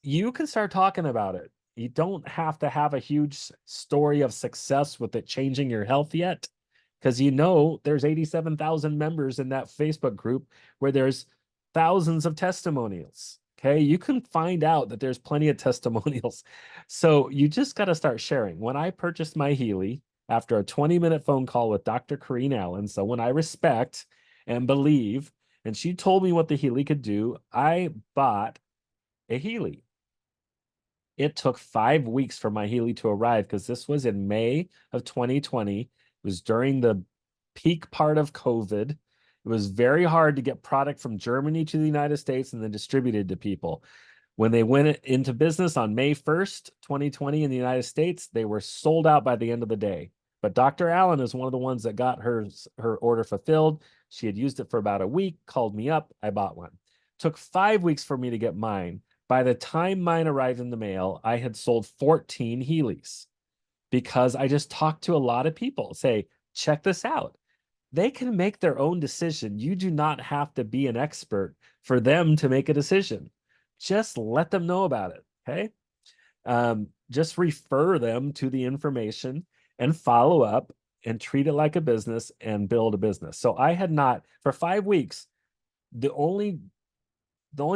you can start talking about it. You don't have to have a huge story of success with it changing your health yet, because you know there's 87,000 members in that Facebook group where there's thousands of testimonials. Okay, you can find out that there's plenty of testimonials. So you just got to start sharing. When I purchased my Healy after a 20-minute phone call with Dr. Corrine Allen, someone I respect and believe, and she told me what the Healy could do, I bought a Healy. It took 5 weeks for my Healy to arrive, because this was in May of 2020. It was during the peak part of COVID. It was very hard to get product from Germany to the United States and then distributed to people. When they went into business on May 1st, 2020 in the United States, they were sold out by the end of the day. But Dr. Allen is one of the ones that got her order fulfilled. She had used it for about a week, called me up, I bought one. Took 5 weeks for me to get mine. By the time mine arrived in the mail, I had sold 14 Heelys, because I just talked to a lot of people, say, check this out. They can make their own decision. You do not have to be an expert for them to make a decision. Just let them know about it, okay? Just refer them to the information and follow up and treat it like a business and build a business. So I had not, for 5 weeks, the only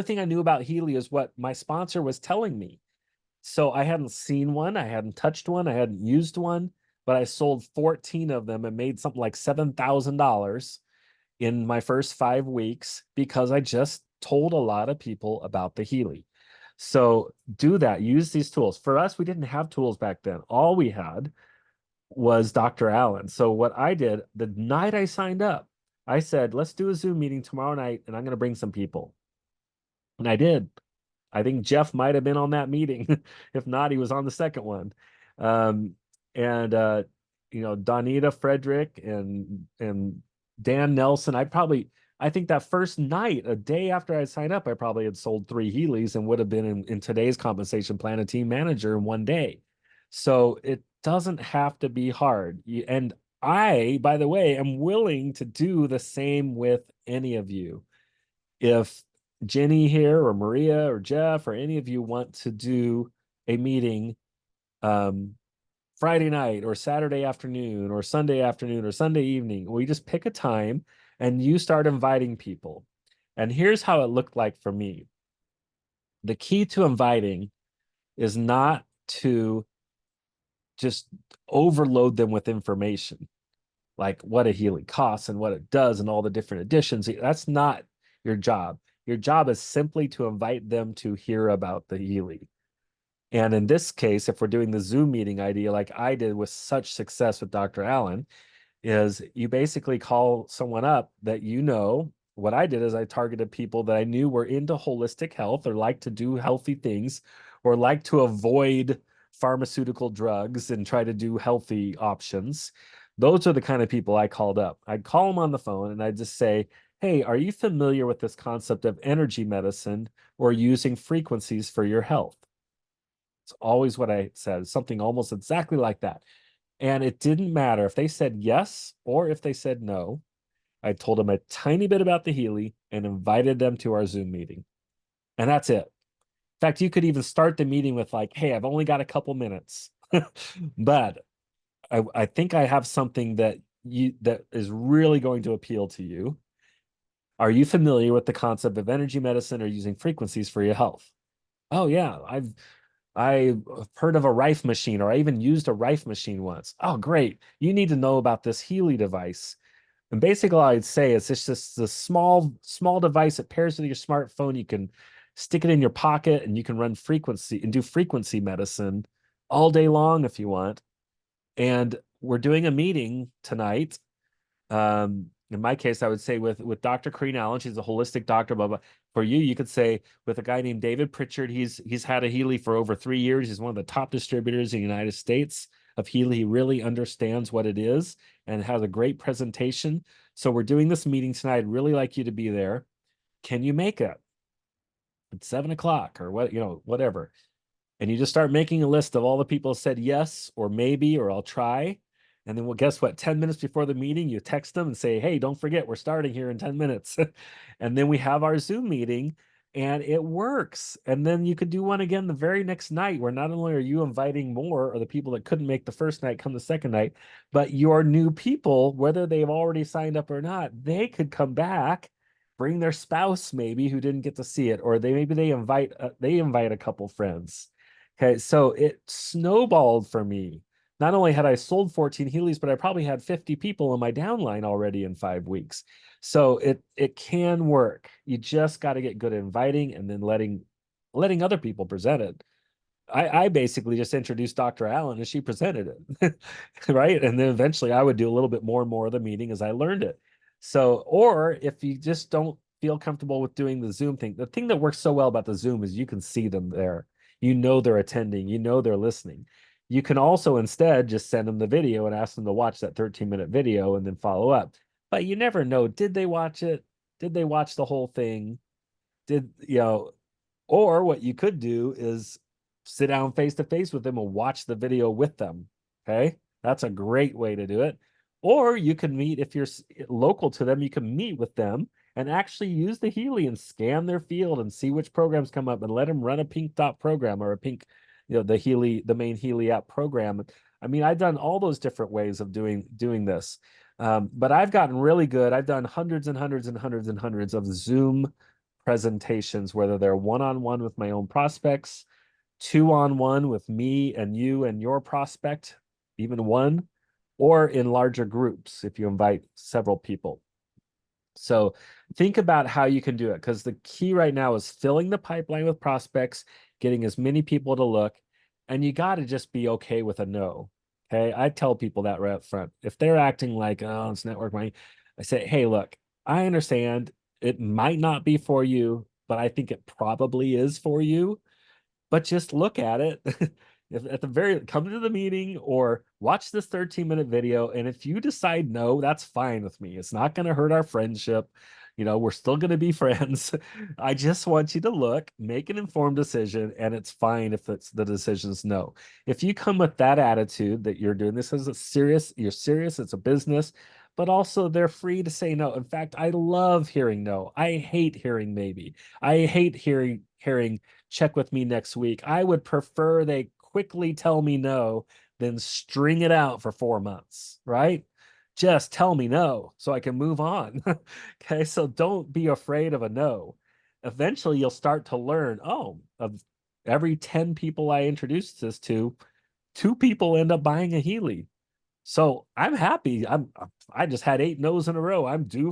thing I knew about Healy is what my sponsor was telling me. So I hadn't seen one, I hadn't touched one, I hadn't used one, but I sold 14 of them and made something like $7,000 in my first 5 weeks, because I just told a lot of people about the Healy. So do that, use these tools. For us, we didn't have tools back then. All we had was Dr. Allen. So what I did, the night I signed up, I said, let's do a Zoom meeting tomorrow night, and I'm going to bring some people. And I did. I think Jeff might have been on that meeting. If not, he was on the second one. Donita Frederick and Dan Nelson. I think that first night, a day after I signed up, I probably had sold 3 Heelys and would have been in today's compensation plan a team manager in one day. So it doesn't have to be hard. And I, by the way, am willing to do the same with any of you. If Jenny here or Maria or Jeff or any of you want to do a meeting Friday night or Saturday afternoon or Sunday afternoon or Sunday evening, we just pick a time and you start inviting people. And here's how it looked like for me. The key to inviting is not to just overload them with information, like what a Healy costs and what it does and all the different additions. That's not your job. Your job is simply to invite them to hear about the Healy. And in this case, if we're doing the Zoom meeting idea like I did with such success with Dr. Allen, is you basically call someone up that you know. What I did is I targeted people that I knew were into holistic health or like to do healthy things or like to avoid pharmaceutical drugs and try to do healthy options. Those are the kind of people I called up. I'd call them on the phone and I'd just say, hey, are you familiar with this concept of energy medicine or using frequencies for your health? It's always what I said, something almost exactly like that. And it didn't matter if they said yes or if they said no. I told them a tiny bit about the Healy and invited them to our Zoom meeting. And that's it. In fact, you could even start the meeting with like, hey, I've only got a couple minutes, but I think I have something that is really going to appeal to you. Are you familiar with the concept of energy medicine or using frequencies for your health? Oh yeah, I've heard of a Rife machine, or I even used a Rife machine once. Oh, great. You need to know about this Healy device. And basically all I'd say is it's just a small device that pairs with your smartphone. You can stick it in your pocket and you can run frequency and do frequency medicine all day long if you want. And we're doing a meeting tonight. In my case, I would say with Dr. Corrine Allen, she's a holistic doctor, blah, blah. For you, you could say with a guy named David Pritchard, he's had a Healy for over 3 years. He's one of the top distributors in the United States of Healy. He really understands what it is and has a great presentation. So we're doing this meeting tonight. I'd really like you to be there. Can you make it? at 7 o'clock or what, whatever. And you just start making a list of all the people who said yes or maybe or I'll try. And then, well, guess what? 10 minutes before the meeting, you text them and say, hey, don't forget, we're starting here in 10 minutes. And then we have our Zoom meeting and it works. And then you could do one again the very next night where not only are you inviting more or the people that couldn't make the first night come the second night, but your new people, whether they've already signed up or not, they could come back, bring their spouse maybe who didn't get to see it, or maybe they invite a couple friends. Okay, so it snowballed for me. Not only had I sold 14 Heelys, but I probably had 50 people in my downline already in 5 weeks. So it can work. You just got to get good at inviting and then letting other people present it. I basically just introduced Dr. Allen and she presented it, right? And then eventually I would do a little bit more and more of the meeting as I learned it. So, or if you just don't feel comfortable with doing the Zoom thing, the thing that works so well about the Zoom is you can see them there. You know they're attending, you know they're listening. You can also instead just send them the video and ask them to watch that 13-minute video and then follow up. But you never know, did they watch it? Did they watch the whole thing? Or what you could do is sit down face to face with them and watch the video with them. Okay. That's a great way to do it. Or you can meet, if you're local to them, you can meet with them and actually use the Healy and scan their field and see which programs come up and let them run a pink dot program or a pink, the Healy, the main Healy app program. I mean, I've done all those different ways of doing this. But I've gotten really good. I've done hundreds and hundreds and hundreds and hundreds of Zoom presentations, whether they're one-on-one with my own prospects, 2-on-1 with me and you and your prospect, even one, or in larger groups if you invite several people. So think about how you can do it, because the key right now is filling the pipeline with prospects, getting as many people to look, and you got to just be okay with a no. Okay. I tell people that right up front. If they're acting like, oh, it's network marketing, I say, hey, look, I understand it might not be for you, but I think it probably is for you. But just look at it. If at the very come to the meeting or watch this 13-minute video. And if you decide no, that's fine with me. It's not going to hurt our friendship. We're still going to be friends. I just want you to look, make an informed decision, and it's fine if the decision's no. If you come with that attitude that you're doing this as you're serious, it's a business, but also they're free to say no. In fact, I love hearing no. I hate hearing maybe. I hate hearing check with me next week. I would prefer they quickly tell me no than string it out for 4 months, right? Just tell me no so I can move on. Okay, so don't be afraid of a no. Eventually you'll start to learn, oh, of every 10 people I introduce this to, 2 people end up buying a Healy. So I'm happy. I just had 8 no's in a row. I'm due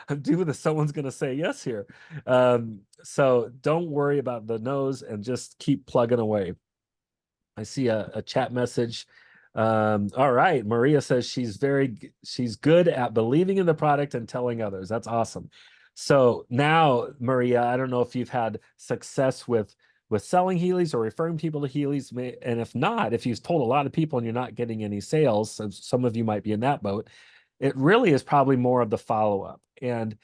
that someone's going to say yes here. So don't worry about the no's and just keep plugging away. I see a chat message. All right. Maria says she's good at believing in the product and telling others. That's awesome. So now, Maria, I don't know if you've had success with selling Heelys or referring people to Heelys. And if not, if you've told a lot of people and you're not getting any sales, so some of you might be in that boat, it really is probably more of the follow-up. And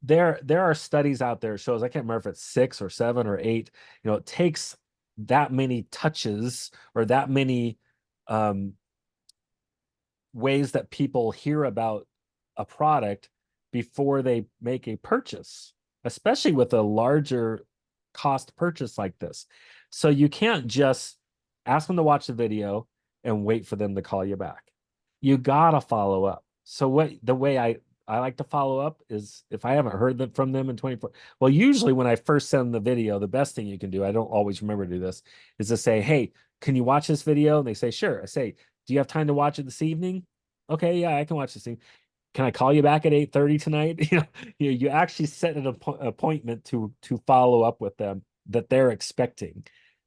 there are studies out there, shows, I can't remember if it's 6 or 7 or 8, it takes that many touches or that many ways that people hear about a product before they make a purchase, especially with a larger cost purchase like this. So you can't just ask them to watch the video and wait for them to call you back. You gotta follow up. So the way I like to follow up is, if I haven't heard from them in 24, well, usually when I first send the video, the best thing you can do, I don't always remember to do this, is to say, hey, can you watch this video? And they say, sure. I say, do you have time to watch it this evening? Okay, yeah, I can watch this thing. Can I call you back at 8:30 tonight? You actually set an appointment to follow up with them that they're expecting.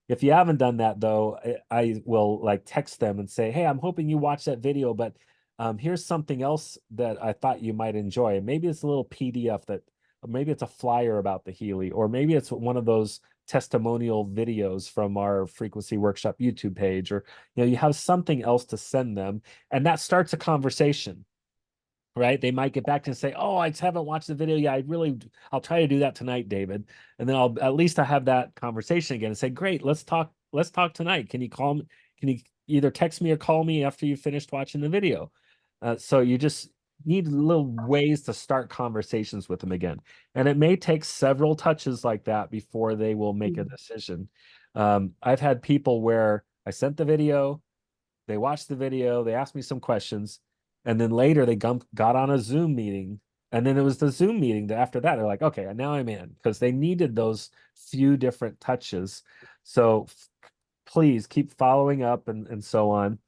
If you haven't done that though, I will text them and say, hey, I'm hoping you watch that video, but here's something else that I thought you might enjoy. Maybe it's a little PDF maybe it's a flyer about the Healy, or maybe it's one of those testimonial videos from our Frequency Workshop YouTube page, or you have something else to send them, and that starts a conversation. right? They might get back to and say, "Oh, I just haven't watched the video yet. I'll try to do that tonight, David." And then at least I have that conversation again and say, "Great, let's talk tonight. Can you call me? Can you either text me or call me after you finished watching the video?" So you just need little ways to start conversations with them again. And it may take several touches like that before they will make a decision. I've had people where I sent the video, they watched the video, they asked me some questions, and then later they got on a Zoom meeting. And then it was the Zoom meeting that after that, they're like, okay, now I'm in, because they needed those few different touches. So please keep following up and so on.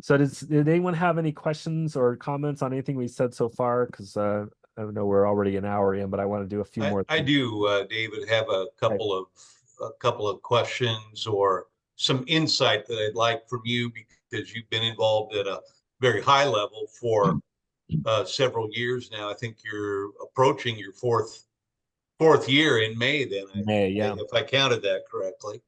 So did anyone have any questions or comments on anything we said so far? Because I know we're already an hour in, but I want to do a few more I things. do, David, have a couple of questions or some insight that I'd like from you, because you've been involved at a very high level for several years now. I think you're approaching your fourth year in May then, May, yeah. if I counted that correctly.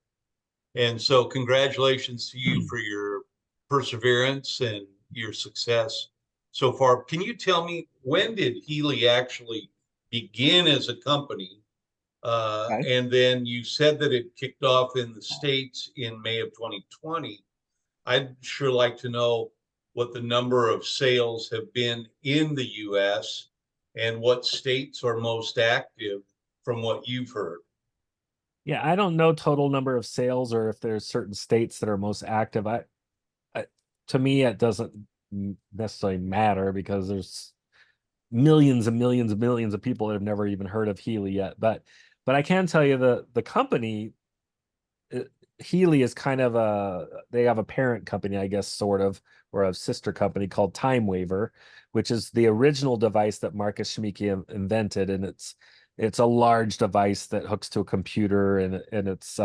And so congratulations to you for your perseverance and your success so far. Can you tell me, when did Healy actually begin as a company? Okay. And then you said that it kicked off in the States in May of 2020. I'd sure like to know what the number of sales have been in the US and what states are most active from what you've heard. Yeah, I don't know total number of sales or if there's certain states that are most active. To me, it doesn't necessarily matter because there's millions and millions and millions of people that have never even heard of Healy yet. But I can tell you the company, Healy is kind of they have a parent company, I guess, sort of, or a sister company called TimeWaver, which is the original device that Marcus Schmieke invented, and it's a large device that hooks to a computer, and it's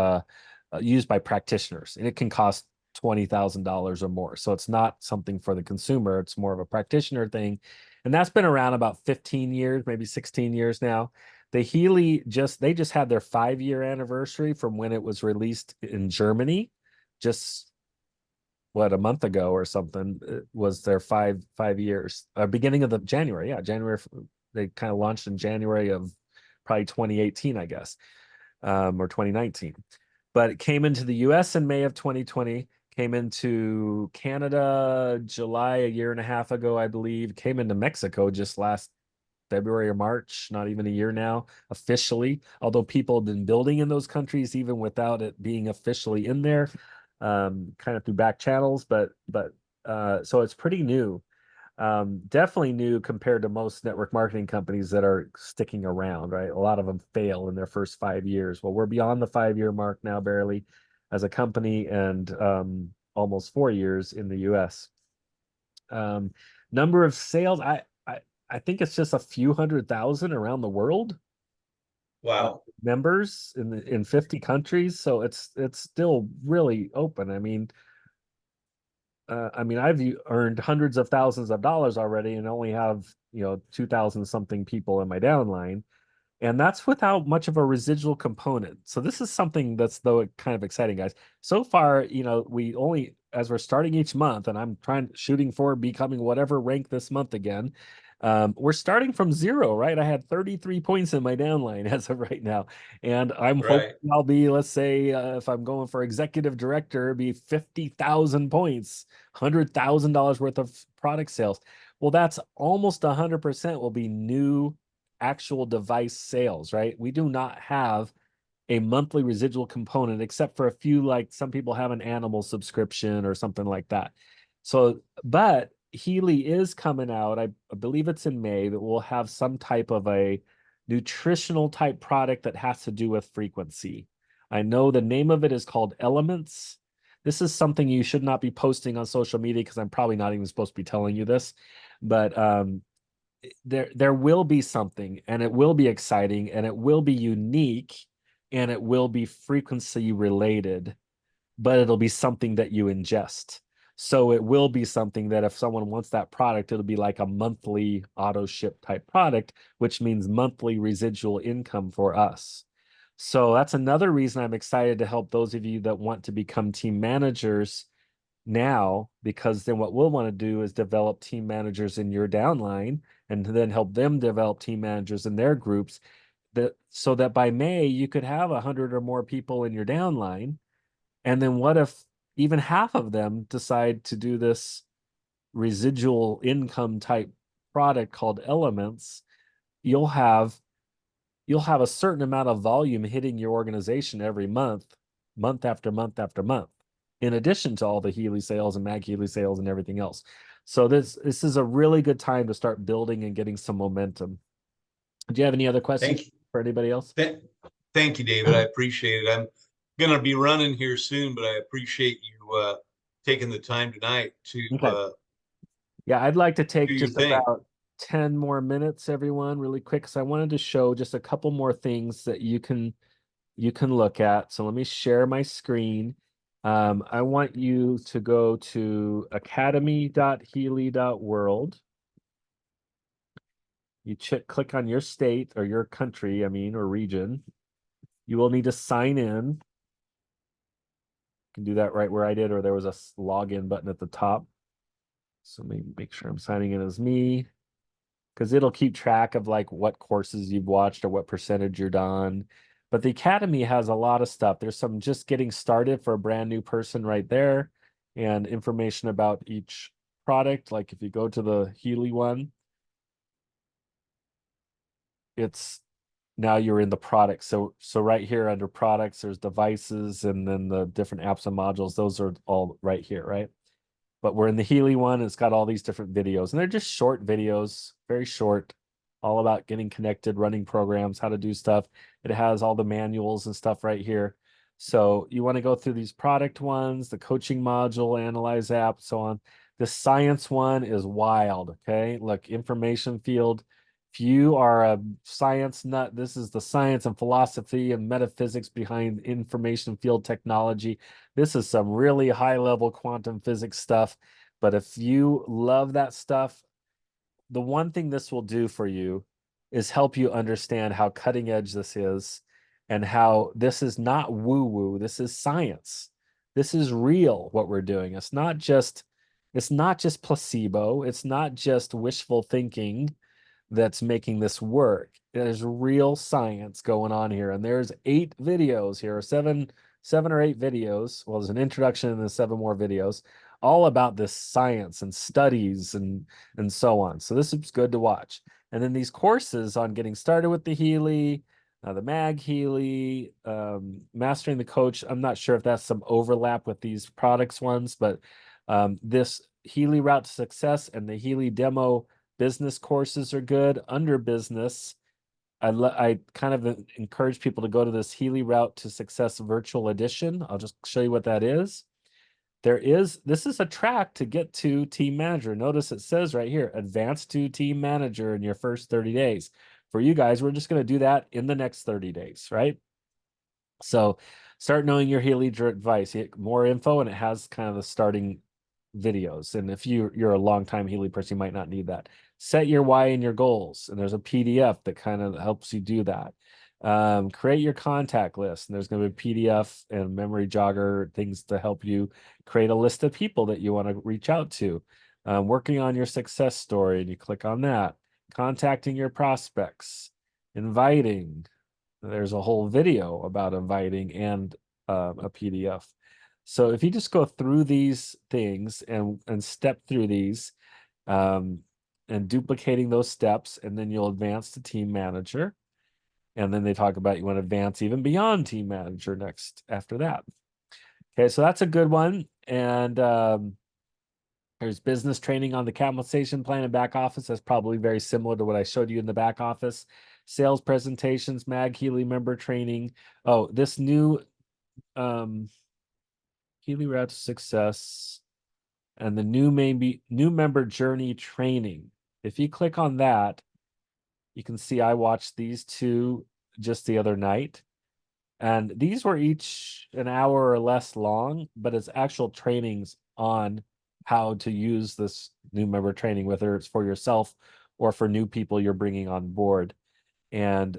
used by practitioners, and it can cost $20,000 or more. So it's not something for the consumer. It's more of a practitioner thing. And that's been around about 15 years, maybe 16 years now. The Healy they just had their 5-year anniversary from when it was released in Germany. Just a month ago or something, it was their five years. Beginning of the January. Yeah, January. They kind of launched in January of probably 2018, I guess, or 2019. But it came into the US in May of 2020, came into Canada July, a year and a half ago, I believe, came into Mexico just last February or March, not even a year now, officially, although people have been building in those countries even without it being officially in there, kind of through back channels, but so it's pretty new. Definitely new compared to most network marketing companies that are sticking around, right? A lot of them fail in their first 5 years. Well, we're beyond the 5-year mark now, barely, as a company, and almost 4 years in the US. Number of sales, I think it's just a few 100,000 around the world. Wow. Members in 50 countries, so it's still really open. I mean, I've earned hundreds of thousands of dollars already and only have 2,000 something people in my downline, and that's without much of a residual component. So this is something that's kind of exciting, guys. So far, we only, as we're starting each month, and I'm shooting for becoming whatever rank this month again. We're starting from zero, right? I had 33 points in my downline as of right now. And I'm hoping I'll be, let's say, if I'm going for executive director, it'd be 50,000 points, $100,000 worth of product sales. Well, that's almost 100% will be new actual device sales, right? We do not have a monthly residual component, except for a few, like some people have an animal subscription or something like that. So, but Healy is coming out, I believe it's in May, that we'll have some type of a nutritional type product that has to do with frequency. I know the name of it is called Elements. This is something you should not be posting on social media because I'm probably not even supposed to be telling you this, but there will be something, and it will be exciting, and it will be unique, and it will be frequency related, but it'll be something that you ingest. So it will be something that if someone wants that product, it'll be like a monthly auto ship type product, which means monthly residual income for us. So that's another reason I'm excited to help those of you that want to become team managers now, because then what we'll want to do is develop team managers in your downline and to then help them develop team managers in their groups, that so that by May you could have 100 or more people in your downline. And then what if even half of them decide to do this residual income type product called Elements? You'll have a certain amount of volume hitting your organization every month, month after month after month, in addition to all the Healy sales and Mag Healy sales and everything else. So this is a really good time to start building and getting some momentum. Do you have any other questions Thank you. for anybody else? Thank you, David. I appreciate it. I'm going to be running here soon, but I appreciate you taking the time tonight to Okay. Yeah, I'd like to do take your just thing. about 10 more minutes, everyone, really quick, because I wanted to show just a couple more things that you can look at. So let me share my screen. I want you to go to academy.healy.world. You click on your state or your country, or region. You will need to sign in. You can do that right where I did, or there was a login button at the top. So let me make sure I'm signing in as me, because it'll keep track of like what courses you've watched or what percentage you're done. But the Academy has a lot of stuff. There's some just getting started for a brand new person right there, and information about each product. Like if you go to the Healy one, it's now you're in the product. So right here under products, there's devices and then the different apps and modules. Those are all right here, right? But we're in the Healy one. It's got all these different videos, and they're just short videos, very short, all about getting connected, running programs, how to do stuff. It has all the manuals and stuff right here. So you want to go through these product ones, the coaching module, analyze app, so on. The science one is wild. Okay. Look, information field. If you are a science nut, this is the science and philosophy and metaphysics behind information field technology. This is some really high level quantum physics stuff. But if you love that stuff, the one thing this will do for you is help you understand how cutting edge this is, and how this is not woo woo. This is science. This is real what we're doing. It's not just placebo. It's not just wishful thinking that's making this work. There's real science going on here, and there's 8 videos here, seven or 8 videos. Well, there's an introduction and then 7 more videos, all about this science and studies and so on. So this is good to watch. And then these courses on getting started with the Healy, the Mag Healy, mastering the coach. I'm not sure if that's some overlap with these products ones, but this Healy Route to Success and the Healy Demo business courses are good. Under business, I kind of encourage people to go to this Healy Route to Success virtual edition. I'll just show you what that is. This is a track to get to team manager. Notice it says right here, advance to team manager in your first 30 days. For you guys, we're just going to do that in the next 30 days, right? So start knowing your Healy advice. More info, and it has kind of the starting videos. And if you're a long-time Healy person, you might not need that. Set your why and your goals, and there's a PDF that kind of helps you do that. Create your contact list, and there's going to be PDF and memory jogger things to help you create a list of people that you want to reach out to. Working on your success story, and you click on that. Contacting your prospects, inviting. There's a whole video about inviting and a PDF. So if you just go through these things and step through these, and duplicating those steps, and then you'll advance to team manager. And then they talk about you want to advance even beyond team manager next after that. Okay, so that's a good one. And there's business training on the compensation plan and back office. That's probably very similar to what I showed you in the back office. Sales presentations, Mag Healy member training. Oh, this new Healy Route to Success and the new member journey training. If you click on that, you can see I watched these 2 just the other night, and these were each an hour or less long, but it's actual trainings on how to use this new member training, whether it's for yourself or for new people you're bringing on board. And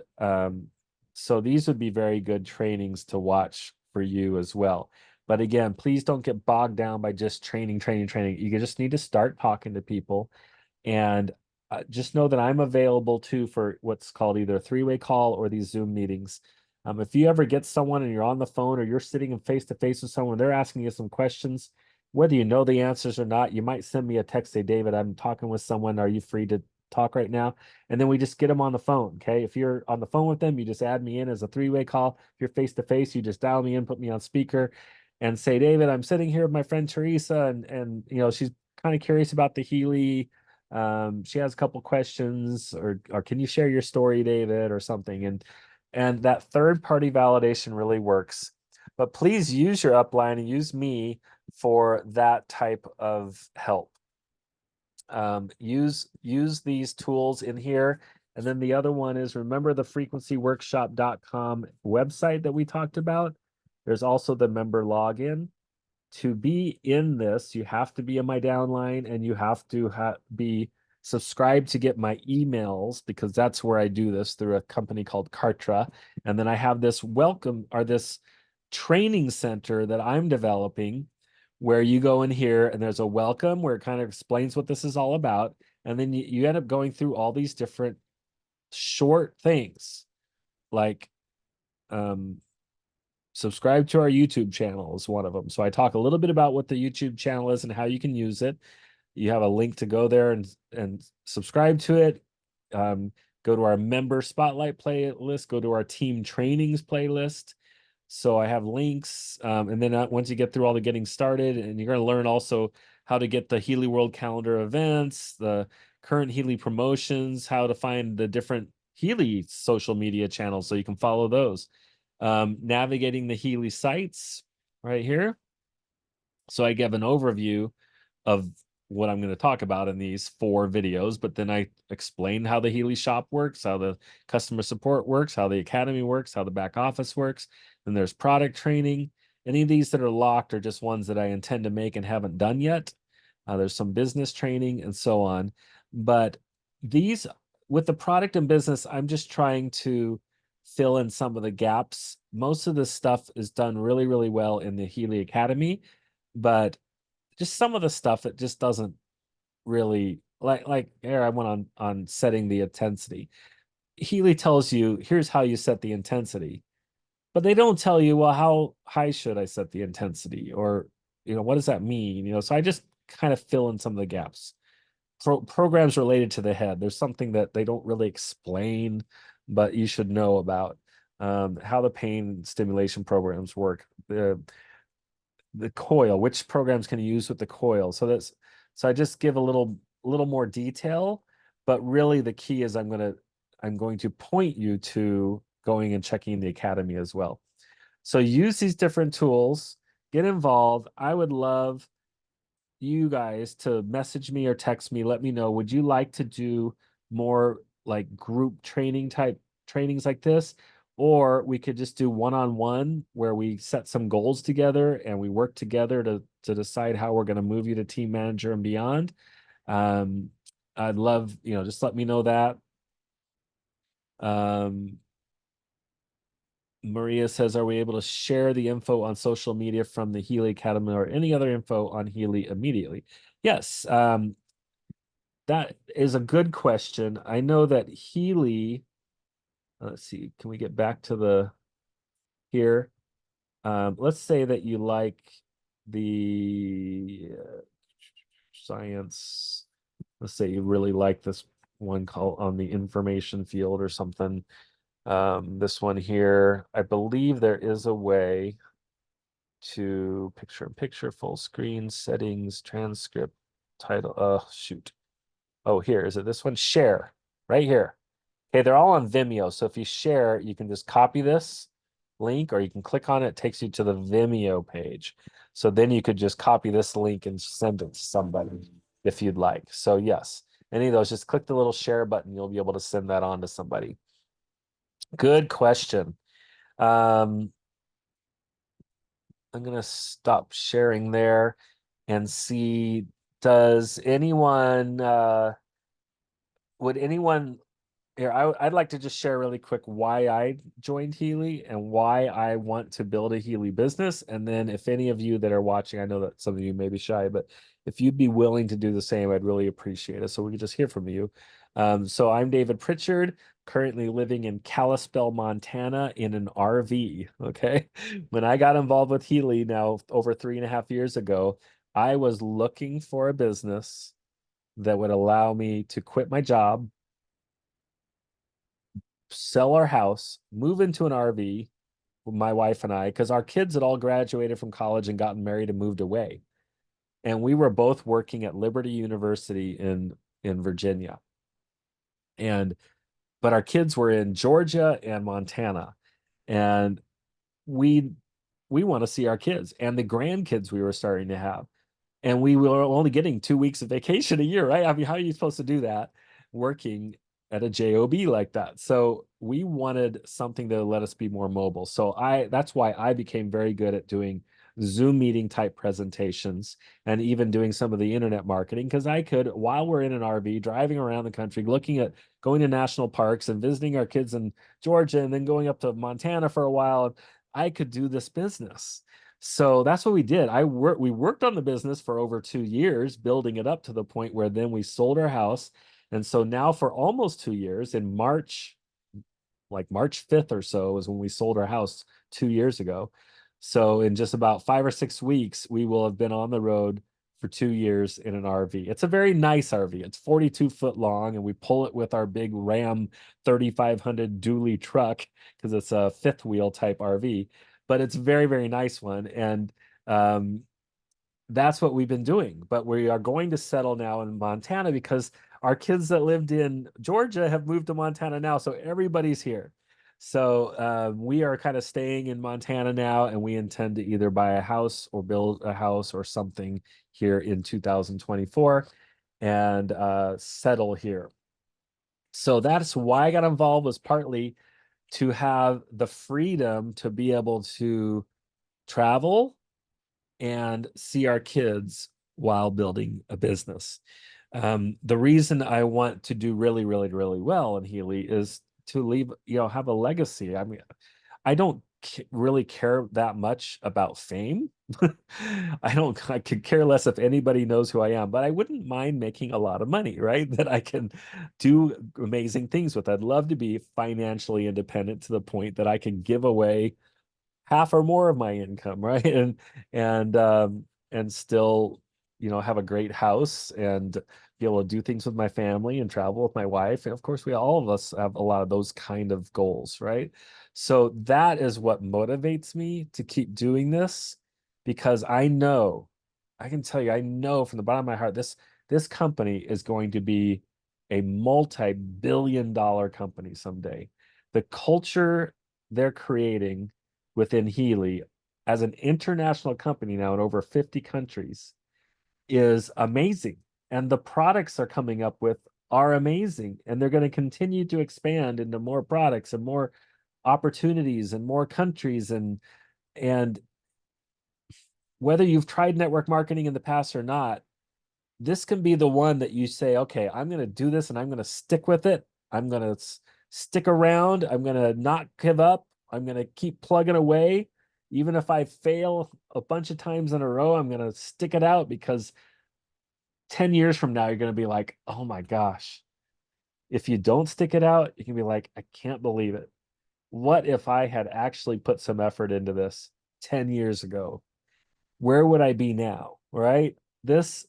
so these would be very good trainings to watch for you as well. But again, please don't get bogged down by just training. You just need to start talking to people. And just know that I'm available too for what's called either a three-way call or these Zoom meetings. If you ever get someone and you're on the phone or you're sitting in face-to-face with someone, they're asking you some questions, whether you know the answers or not, you might send me a text, say, David, I'm talking with someone. Are you free to talk right now? And then we just get them on the phone. Okay. If you're on the phone with them, you just add me in as a three-way call. If you're face-to-face, you just dial me in, put me on speaker and say, David, I'm sitting here with my friend Teresa, and you know, she's kind of curious about the Healy. She has a couple questions, or can you share your story, David, or something? And that third party validation really works. But please use your upline and use me for that type of help. Use these tools in here. And then the other one is, remember the frequencyworkshop.com website that we talked about? There's also the member login. To be in this, you have to be in my downline, and you have to be subscribed to get my emails, because that's where I do this, through a company called Kartra. And then I have this this training center that I'm developing, where you go in here and there's a welcome where it kind of explains what this is all about. And then you end up going through all these different short things, like subscribe to our YouTube channel is one of them. So I talk a little bit about what the YouTube channel is and how you can use it. You have a link to go there and subscribe to it. Go to our member spotlight playlist, go to our team trainings playlist. So I have links. And then once you get through all the getting started, and you're going to learn also how to get the Healy World Calendar events, the current Healy promotions, how to find the different Healy social media channels so you can follow those. Navigating the Healy sites right here. So I give an overview of what I'm going to talk about in these 4 videos, but then I explain how the Healy shop works, how the customer support works, how the academy works, how the back office works. Then there's product training. Any of these that are locked are just ones that I intend to make and haven't done yet. There's some business training and so on. But these, with the product and business, I'm just trying to fill in some of the gaps. Most of this stuff is done really, really well in the Healy Academy, but just some of the stuff that just doesn't really, like here I went on setting the intensity. Healy tells you, here's how you set the intensity, but they don't tell you, well, how high should I set the intensity? Or, you know, what does that mean? You know, so I just kind of fill in some of the gaps. Programs related to the head. There's something that they don't really explain, but you should know about. How the pain stimulation programs work. The coil, which programs can you use with the coil? So I just give a little more detail, but really the key is I'm going to point you to going and checking the academy as well. So use these different tools, get involved. I would love you guys to message me or text me, let me know, would you like to do more like group training type trainings like this? Or we could just do one-on-one where we set some goals together and we work together to decide how we're going to move you to team manager and beyond. I'd love, you know, just let me know that. Maria says, are we able to share the info on social media from the Healy Academy or any other info on Healy immediately? Yes, that is a good question. I know that Healy, let's see, can we get back to the here? Let's say that you like the science. Let's say you really like this one called on the information field or something. This one here, I believe there is a way to picture full screen settings, transcript, title. Oh, shoot. Oh, here, is it this one? Share, right here. Okay, they're all on Vimeo. So if you share, you can just copy this link or you can click on it. It takes you to the Vimeo page. So then you could just copy this link and send it to somebody if you'd like. So yes, any of those, just click the little share button. You'll be able to send that on to somebody. Good question. I'm going to stop sharing there and see, does anyone, would anyone here, I'd like to just share really quick why I joined Healy and why I want to build a Healy business. And then if any of you that are watching, I know that some of you may be shy, but if you'd be willing to do the same, I'd really appreciate it. So we could just hear from you. So I'm David Pritchard, currently living in Kalispell, Montana in an RV. Okay. When I got involved with Healy now over 3.5 years ago, I was looking for a business that would allow me to quit my job, sell our house, move into an RV, my wife and I, because our kids had all graduated from college and gotten married and moved away. And we were both working at Liberty University in Virginia. But our kids were in Georgia and Montana. And we want to see our kids and the grandkids we were starting to have. And we were only getting 2 weeks of vacation a year, right? I mean, how are you supposed to do that working at a job like that? So we wanted something that would let us be more mobile. So that's why I became very good at doing Zoom meeting type presentations and even doing some of the internet marketing, because I could, while we're in an RV driving around the country, looking at going to national parks and visiting our kids in Georgia and then going up to Montana for a while, I could do this business. So that's what we did. We worked on the business for over 2 years, building it up to the point where then we sold our house. And so now for almost 2 years, in March, like March 5th or so is when we sold our house 2 years ago. So in just about 5 or 6 weeks, we will have been on the road for 2 years in an RV. It's a very nice RV. It's 42 foot long, and we pull it with our big Ram 3500 dually truck because it's a fifth wheel type RV. But it's a very, very nice one. And that's what we've been doing. But we are going to settle now in Montana because our kids that lived in Georgia have moved to Montana now. So everybody's here. So we are kind of staying in Montana now, and we intend to either buy a house or build a house or something here in 2024 and settle here. So that's why I got involved, was partly to have the freedom to be able to travel and see our kids while building a business. The reason I want to do really, really, really well in Healy is to leave, have a legacy. I mean, I don't really care that much about fame. I could care less if anybody knows who I am, but I wouldn't mind making a lot of money, right? That I can do amazing things with. I'd love to be financially independent to the point that I can give away half or more of my income, right? And still, have a great house and be able to do things with my family and travel with my wife. And of course, all of us have a lot of those kind of goals, right? So that is what motivates me to keep doing this, because I can tell you, I know from the bottom of my heart, this company is going to be a multi-billion-dollar company someday. The culture they're creating within Healy as an international company now in over 50 countries is amazing. And the products they're coming up with are amazing. And they're going to continue to expand into more products and more opportunities and more countries. And whether you've tried network marketing in the past or not, this can be the one that you say, okay, I'm going to do this and I'm going to stick with it. I'm going to stick around. I'm going to not give up. I'm going to keep plugging away. Even if I fail a bunch of times in a row, I'm going to stick it out, because 10 years from now, you're going to be like, oh my gosh. If you don't stick it out, you can be like, I can't believe it. What if I had actually put some effort into this 10 years ago? Where would I be now? Right? This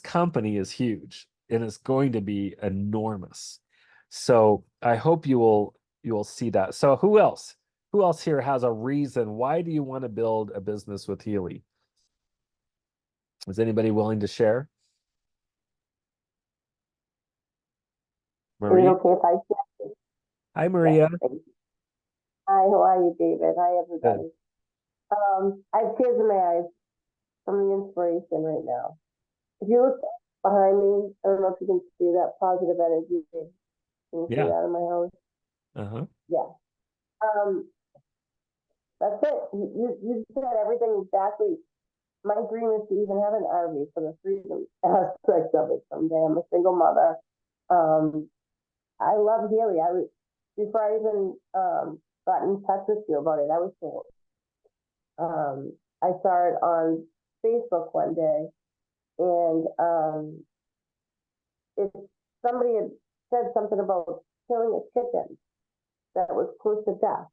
company is huge and it's going to be enormous. So I hope you will see that. So who else here has a reason? Why do you want to build a business with Healy? Is anybody willing to share? Is it Maria? okay if I share? Hi, Maria. Thank you. Hi, how are you, David? Hi, Good. everybody. I have tears in my eyes from the inspiration right now. If you look behind me, I don't know if you can see that positive energy. Can you see Yeah. that in my house? Uh-huh. Yeah. That's it. You said everything exactly. My dream is to even have an RV for the freedom aspect of it someday. I'm a single mother. I love Healy. I was, before I even, got in touch with you about it, I was sold. I saw it on Facebook one day, and, it, somebody had said something about killing a chicken that was close to death.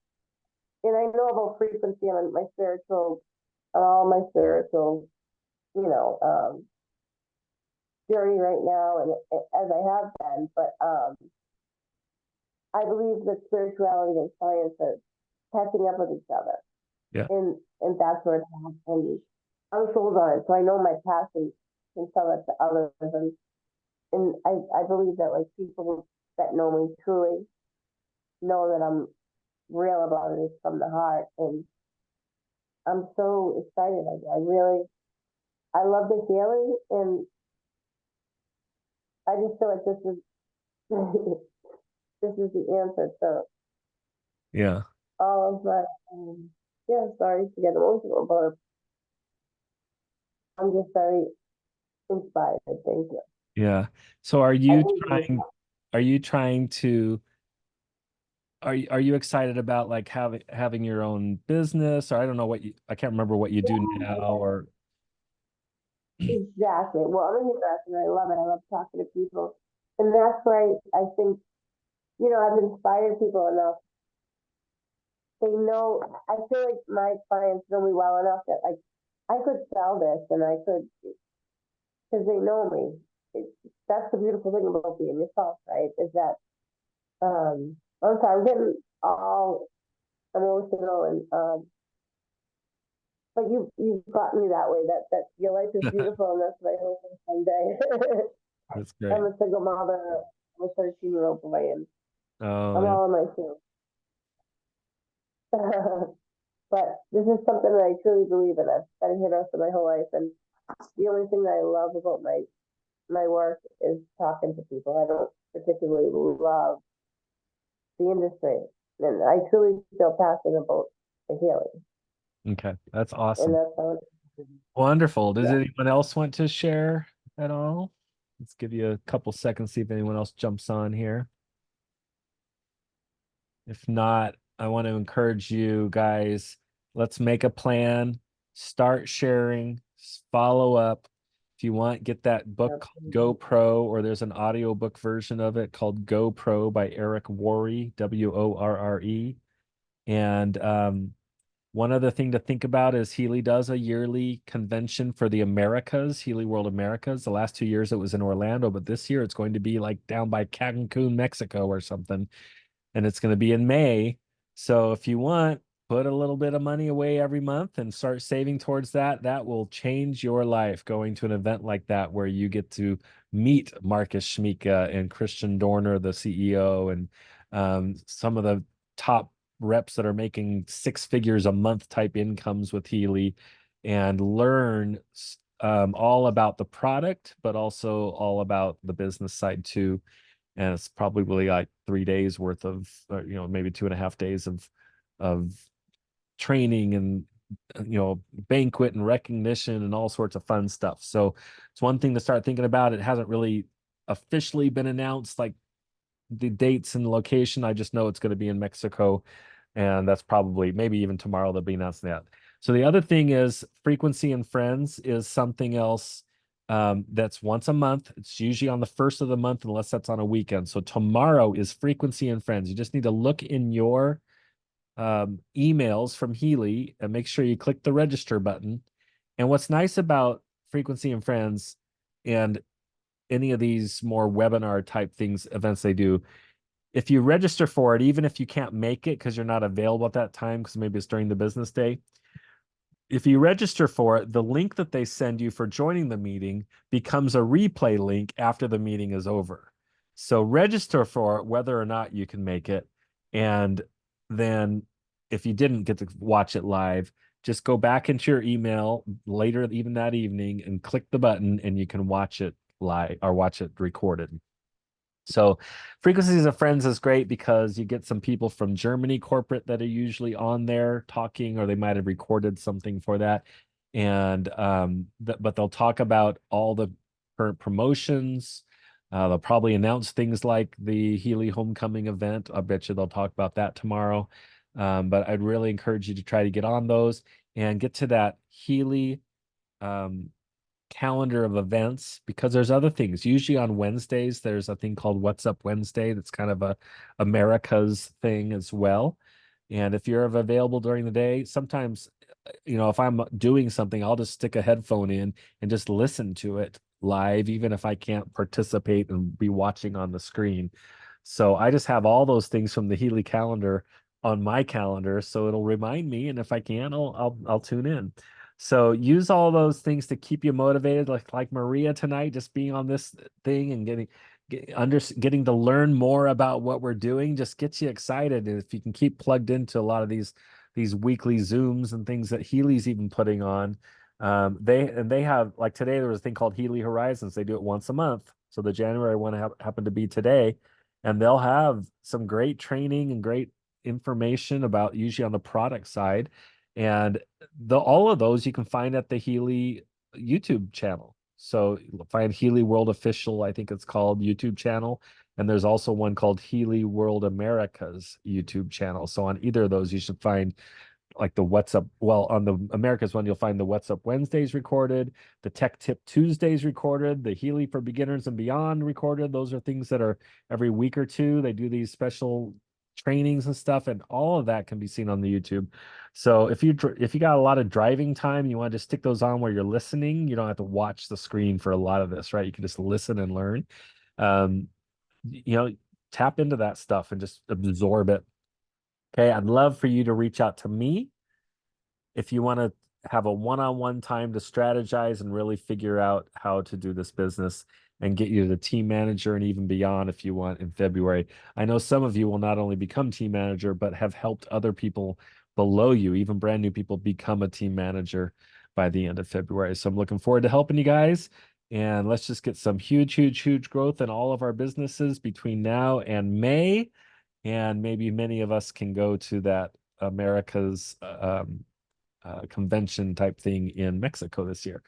And I know about frequency on my spiritual, on all my spiritual, you know, journey right now, and as I have been, but I believe that spirituality and science are catching up with each other. Yeah. And that's where it's at. And I'm sold on it, so I know my passion can tell it to others, and I believe that like people that know me truly know that I'm real about it. It's from the heart, and I'm so excited. I really, I love the healing, and I just feel like this is this is the answer to Yeah. all of my. Yeah, sorry to get emotional, but I'm just very inspired. Thank you. Yeah. So are I you think trying, are you trying to, are you excited about like having your own business? Or I don't know what you, I can't remember what you do now, or exactly. Well, I'm a hairdresser, and I love it. I love talking to people, and that's why I think, you know, I've inspired people enough. They know. I feel like my clients know me well enough that like I could sell this, and I could, because they know me. It, that's the beautiful thing about being yourself, right? Is that I'm sorry, I'm getting all emotional, and but you got me that way. That your life is beautiful, and that's what I hope someday. that's great. I'm a single mother. I'm a 13-year-old boy, and Oh, I'm yeah. all in my shoes. But this is something that I truly believe in. I've been a hairdresser my whole life, and the only thing that I love about my work is talking to people. I don't particularly love the industry, and I truly feel passionate about the healing, Okay. That's and awesome. that's how. Wonderful. Does Yeah. anyone else want to share at all? Let's give you a couple seconds, see if anyone else jumps on here. If not, I want to encourage you guys, let's make a plan, start sharing, follow up. If you want, get that book called GoPro, or there's an audiobook version of it called GoPro by Eric Worre, Worre. And one other thing to think about is Healy does a yearly convention for the Americas, Healy World Americas. The last 2 years it was in Orlando, but this year it's going to be like down by Cancun, Mexico or something. And it's going to be in May. So if you want, put a little bit of money away every month and start saving towards that. That will change your life, going to an event like that where you get to meet Marcus Schmika and Christian Dorner, the CEO, and some of the top reps that are making 6 figures a month type incomes with Healy, and learn all about the product, but also all about the business side too. And it's probably like 3 days worth of, maybe 2.5 days of training, and banquet and recognition and all sorts of fun stuff. So it's one thing to start thinking about. It hasn't really officially been announced, like the dates and location. I just know it's going to be in Mexico, and that's probably, maybe even tomorrow they'll be announcing that. So the other thing is Frequency and Friends is something else that's once a month. It's usually on the first of the month, unless that's on a weekend. So tomorrow is Frequency and Friends. You just need to look in your emails from Healy and make sure you click the register button. And what's nice about Frequency and Friends and any of these more webinar type things, events they do, if you register for it, even if you can't make it because you're not available at that time, because maybe it's during the business day, if you register for it, the link that they send you for joining the meeting becomes a replay link after the meeting is over. So register for it, whether or not you can make it. And then if you didn't get to watch it live, just go back into your email later, even that evening, and click the button, and you can watch it live or watch it recorded. So Frequencies of Friends is great because you get some people from Germany corporate that are usually on there talking, or they might have recorded something for that. And but they'll talk about all the current promotions, They'll probably announce things like the Healy Homecoming event. I bet you they'll talk about that tomorrow. But I'd really encourage you to try to get on those and get to that Healy calendar of events, because there's other things. Usually on Wednesdays, there's a thing called What's Up Wednesday. That's kind of a America's thing as well. And if you're available during the day, sometimes, if I'm doing something, I'll just stick a headphone in and just listen to it live, even if I can't participate and be watching on the screen. So I just have all those things from the Healy calendar on my calendar, so it'll remind me, and if I can, I'll tune in. So use all those things to keep you motivated, like Maria tonight, just being on this thing and getting to learn more about what we're doing just gets you excited. And if you can keep plugged into a lot of these weekly Zooms and things that Healy's even putting on, they have, like today there was a thing called Healy Horizons. They do it once a month. So the January one happened to be today, and they'll have some great training and great information about, usually on the product side. And all of those you can find at the Healy YouTube channel. So you'll find Healy World Official, I think it's called, YouTube channel. And there's also one called Healy World America's YouTube channel. So on either of those, you should find like the What's Up. Well, on the America's one, you'll find the What's Up Wednesdays recorded, the Tech Tip Tuesdays recorded, the Healy for Beginners and Beyond recorded. Those are things that are every week or two. They do these special trainings and stuff, and all of that can be seen on the YouTube. So if you got a lot of driving time, you want to just stick those on where you're listening. You don't have to watch the screen for a lot of this, right? You can just listen and learn. Tap into that stuff and just absorb it. Okay, I'd love for you to reach out to me if you want to have a one-on-one time to strategize and really figure out how to do this business and get you to the team manager and even beyond if you want in February. I know some of you will not only become team manager, but have helped other people below you, even brand new people, become a team manager by the end of February. So I'm looking forward to helping you guys. And let's just get some huge, huge, huge growth in all of our businesses between now and May. And maybe many of us can go to that America's convention type thing in Mexico this year.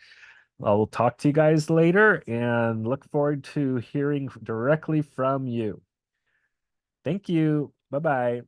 I'll talk to you guys later and look forward to hearing directly from you. Thank you. Bye-bye.